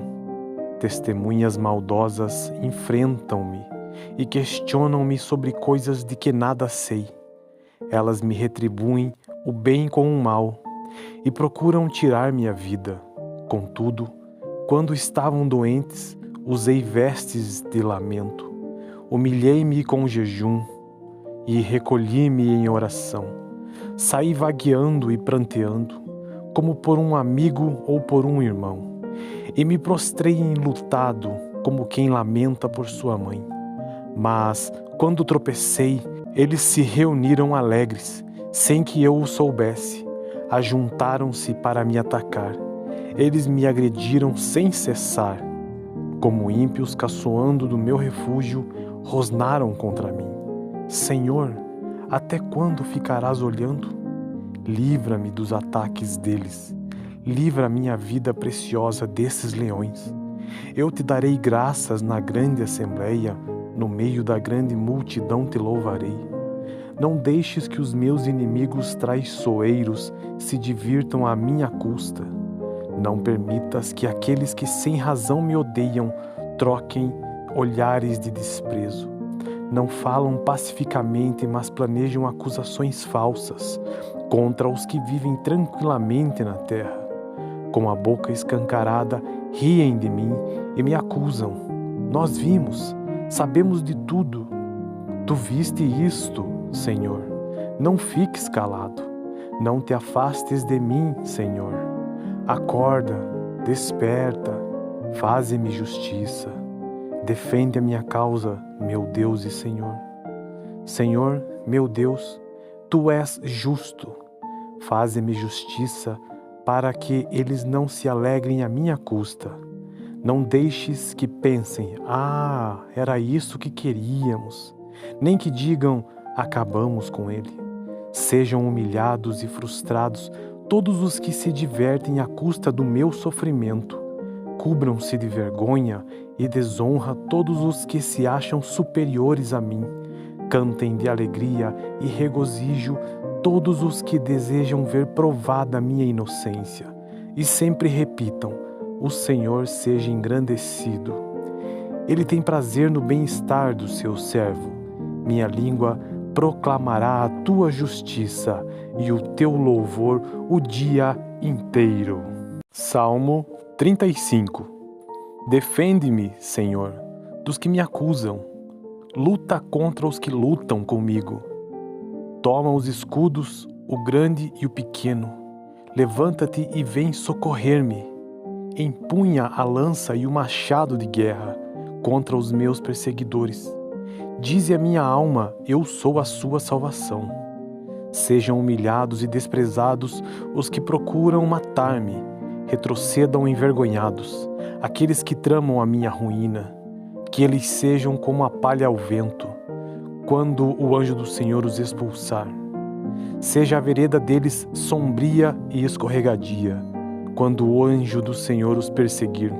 Testemunhas maldosas enfrentam-me e questionam-me sobre coisas de que nada sei. Elas me retribuem o bem com o mal e procuram tirar minha vida. Contudo, quando estavam doentes, usei vestes de lamento. Humilhei-me com jejum e recolhi-me em oração. Saí vagueando e pranteando, como por um amigo ou por um irmão, e me prostrei enlutado, como quem lamenta por sua mãe. Mas, quando tropecei, eles se reuniram alegres, sem que eu o soubesse. Ajuntaram-se para me atacar. Eles me agrediram sem cessar. Como ímpios caçoando do meu refúgio, rosnaram contra mim. Senhor, até quando ficarás olhando? Livra-me dos ataques deles. Livra a minha vida preciosa desses leões. Eu te darei graças na grande assembleia, no meio da grande multidão te louvarei. Não deixes que os meus inimigos traiçoeiros se divirtam à minha custa. Não permitas que aqueles que sem razão me odeiam troquem olhares de desprezo. Não falam pacificamente, mas planejam acusações falsas contra os que vivem tranquilamente na terra. Com a boca escancarada, riem de mim e me acusam. Nós vimos, sabemos de tudo. Tu viste isto, Senhor. Não fiques calado. Não te afastes de mim, Senhor. Acorda, desperta, faze-me justiça. Defende a minha causa, meu Deus e Senhor. Senhor, meu Deus, Tu és justo. Faze-me justiça para que eles não se alegrem à minha custa. Não deixes que pensem, era isso que queríamos. Nem que digam, acabamos com ele. Sejam humilhados e frustrados todos os que se divertem à custa do meu sofrimento. Cubram-se de vergonha e desonra todos os que se acham superiores a mim. Cantem de alegria e regozijo todos os que desejam ver provada a minha inocência. E sempre repitam, o Senhor seja engrandecido. Ele tem prazer no bem-estar do seu servo. Minha língua proclamará a tua justiça e o teu louvor o dia inteiro. Salmo 35. Defende-me, Senhor, dos que me acusam. Luta contra os que lutam comigo. Toma os escudos, o grande e o pequeno. Levanta-te e vem socorrer-me. Empunha a lança e o machado de guerra contra os meus perseguidores. Dize a minha alma, eu sou a sua salvação. Sejam humilhados e desprezados os que procuram matar-me. Retrocedam envergonhados aqueles que tramam a minha ruína. Que eles sejam como a palha ao vento, quando o anjo do Senhor os expulsar. Seja a vereda deles sombria e escorregadia, quando o anjo do Senhor os perseguir.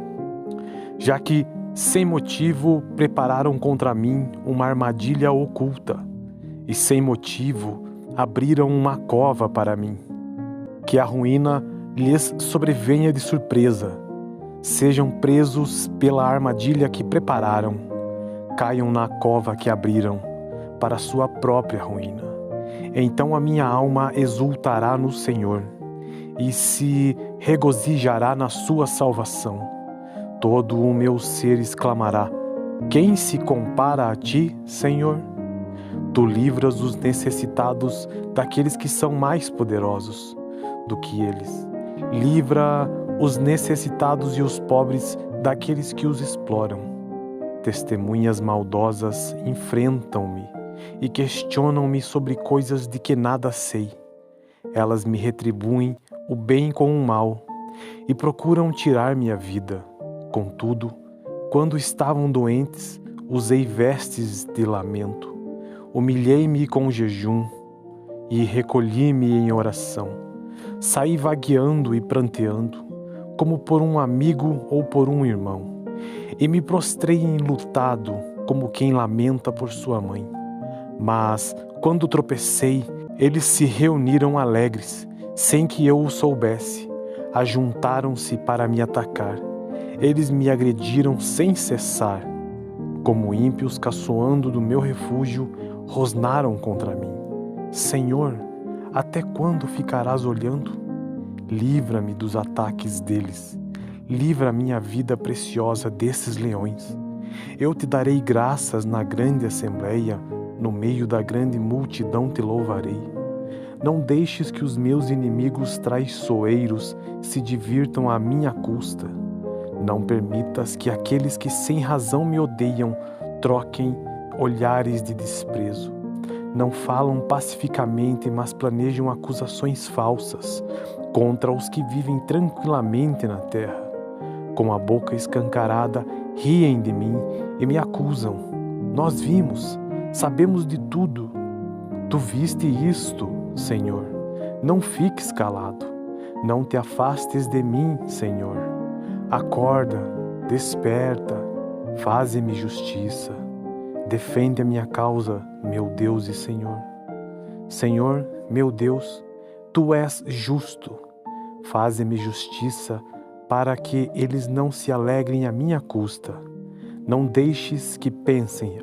Já que, sem motivo, prepararam contra mim uma armadilha oculta, e sem motivo abriram uma cova para mim. Que a ruína lhes sobrevenha de surpresa. Sejam presos pela armadilha que prepararam, caiam na cova que abriram, para sua própria ruína. Então a minha alma exultará no Senhor, e se regozijará na sua salvação. Todo o meu ser exclamará: quem se compara a ti, Senhor? Tu livras os necessitados daqueles que são mais poderosos do que eles. Livra os necessitados e os pobres daqueles que os exploram. Testemunhas maldosas enfrentam-me e questionam-me sobre coisas de que nada sei. Elas me retribuem o bem com o mal e procuram tirar minha vida. Contudo, quando estavam doentes, usei vestes de lamento. Humilhei-me com jejum e recolhi-me em oração. Saí vagueando e pranteando, como por um amigo ou por um irmão, e me prostrei enlutado, como quem lamenta por sua mãe. Mas, quando tropecei, eles se reuniram alegres, sem que eu o soubesse. Ajuntaram-se para me atacar. Eles me agrediram sem cessar. Como ímpios caçoando do meu refúgio, rosnaram contra mim. Senhor, até quando ficarás olhando? Livra-me dos ataques deles. Livra a minha vida preciosa desses leões. Eu te darei graças na grande assembleia, no meio da grande multidão te louvarei. Não deixes que os meus inimigos traiçoeiros se divirtam à minha custa. Não permitas que aqueles que sem razão me odeiam troquem olhares de desprezo. Não falam pacificamente, mas planejam acusações falsas contra os que vivem tranquilamente na terra. Com a boca escancarada, riem de mim e me acusam. Nós vimos, sabemos de tudo. Tu viste isto, Senhor. Não fiques calado. Não te afastes de mim, Senhor. Acorda, desperta, faze-me justiça. Defende a minha causa, meu Deus e Senhor. Senhor, meu Deus, Tu és justo. Faze-me justiça para que eles não se alegrem à minha custa. Não deixes que pensem,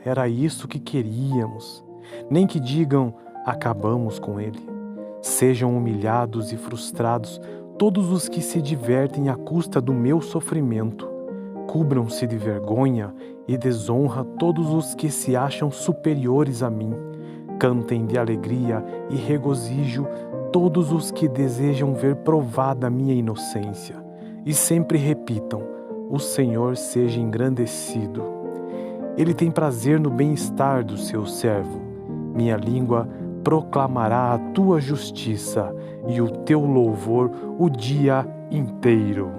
era isso que queríamos. Nem que digam, acabamos com ele. Sejam humilhados e frustrados todos os que se divertem à custa do meu sofrimento. Cubram-se de vergonha e desonra todos os que se acham superiores a mim. Cantem de alegria e regozijo todos os que desejam ver provada a minha inocência. E sempre repitam, o Senhor seja engrandecido. Ele tem prazer no bem-estar do seu servo. Minha língua proclamará a tua justiça e o teu louvor o dia inteiro.